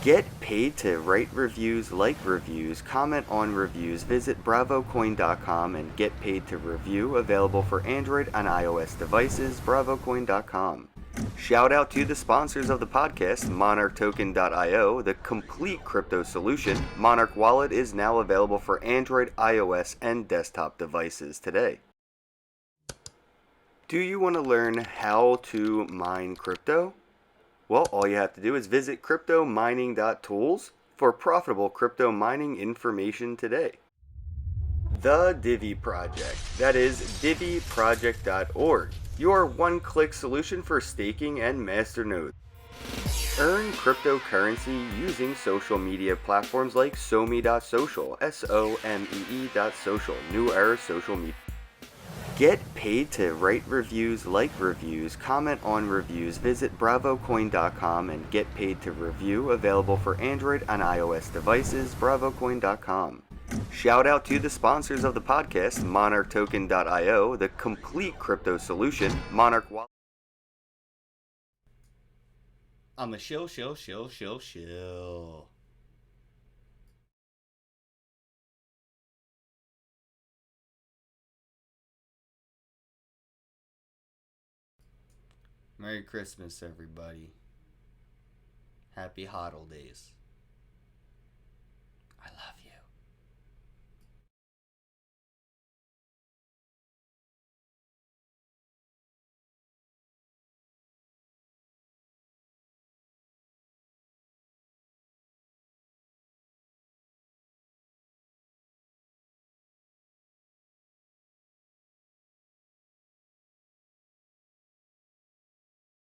Get paid to write reviews, like reviews, comment on reviews. Visit bravocoin.com and get paid to review, available for Android and iOS devices, bravocoin.com. Shout out to the sponsors of the podcast, MonarchToken.io, the complete crypto solution. Monarch Wallet is now available for Android, iOS, and desktop devices today. Do you want to learn how to mine crypto? Well, all you have to do is visit cryptomining.tools for profitable crypto mining information today. The Divi Project, that is diviproject.org, your one-click solution for staking and masternodes. Earn cryptocurrency using social media platforms like SoMe.social, SOMEE.social, New Era Social Media. Get paid to write reviews, like reviews, comment on reviews. Visit bravocoin.com and get paid to review. Available for Android and iOS devices. bravocoin.com. Shout out to the sponsors of the podcast, monarchtoken.io, the complete crypto solution, Monarch Wallet. I'm a shill. Merry Christmas, everybody. Happy HODL days. I love you.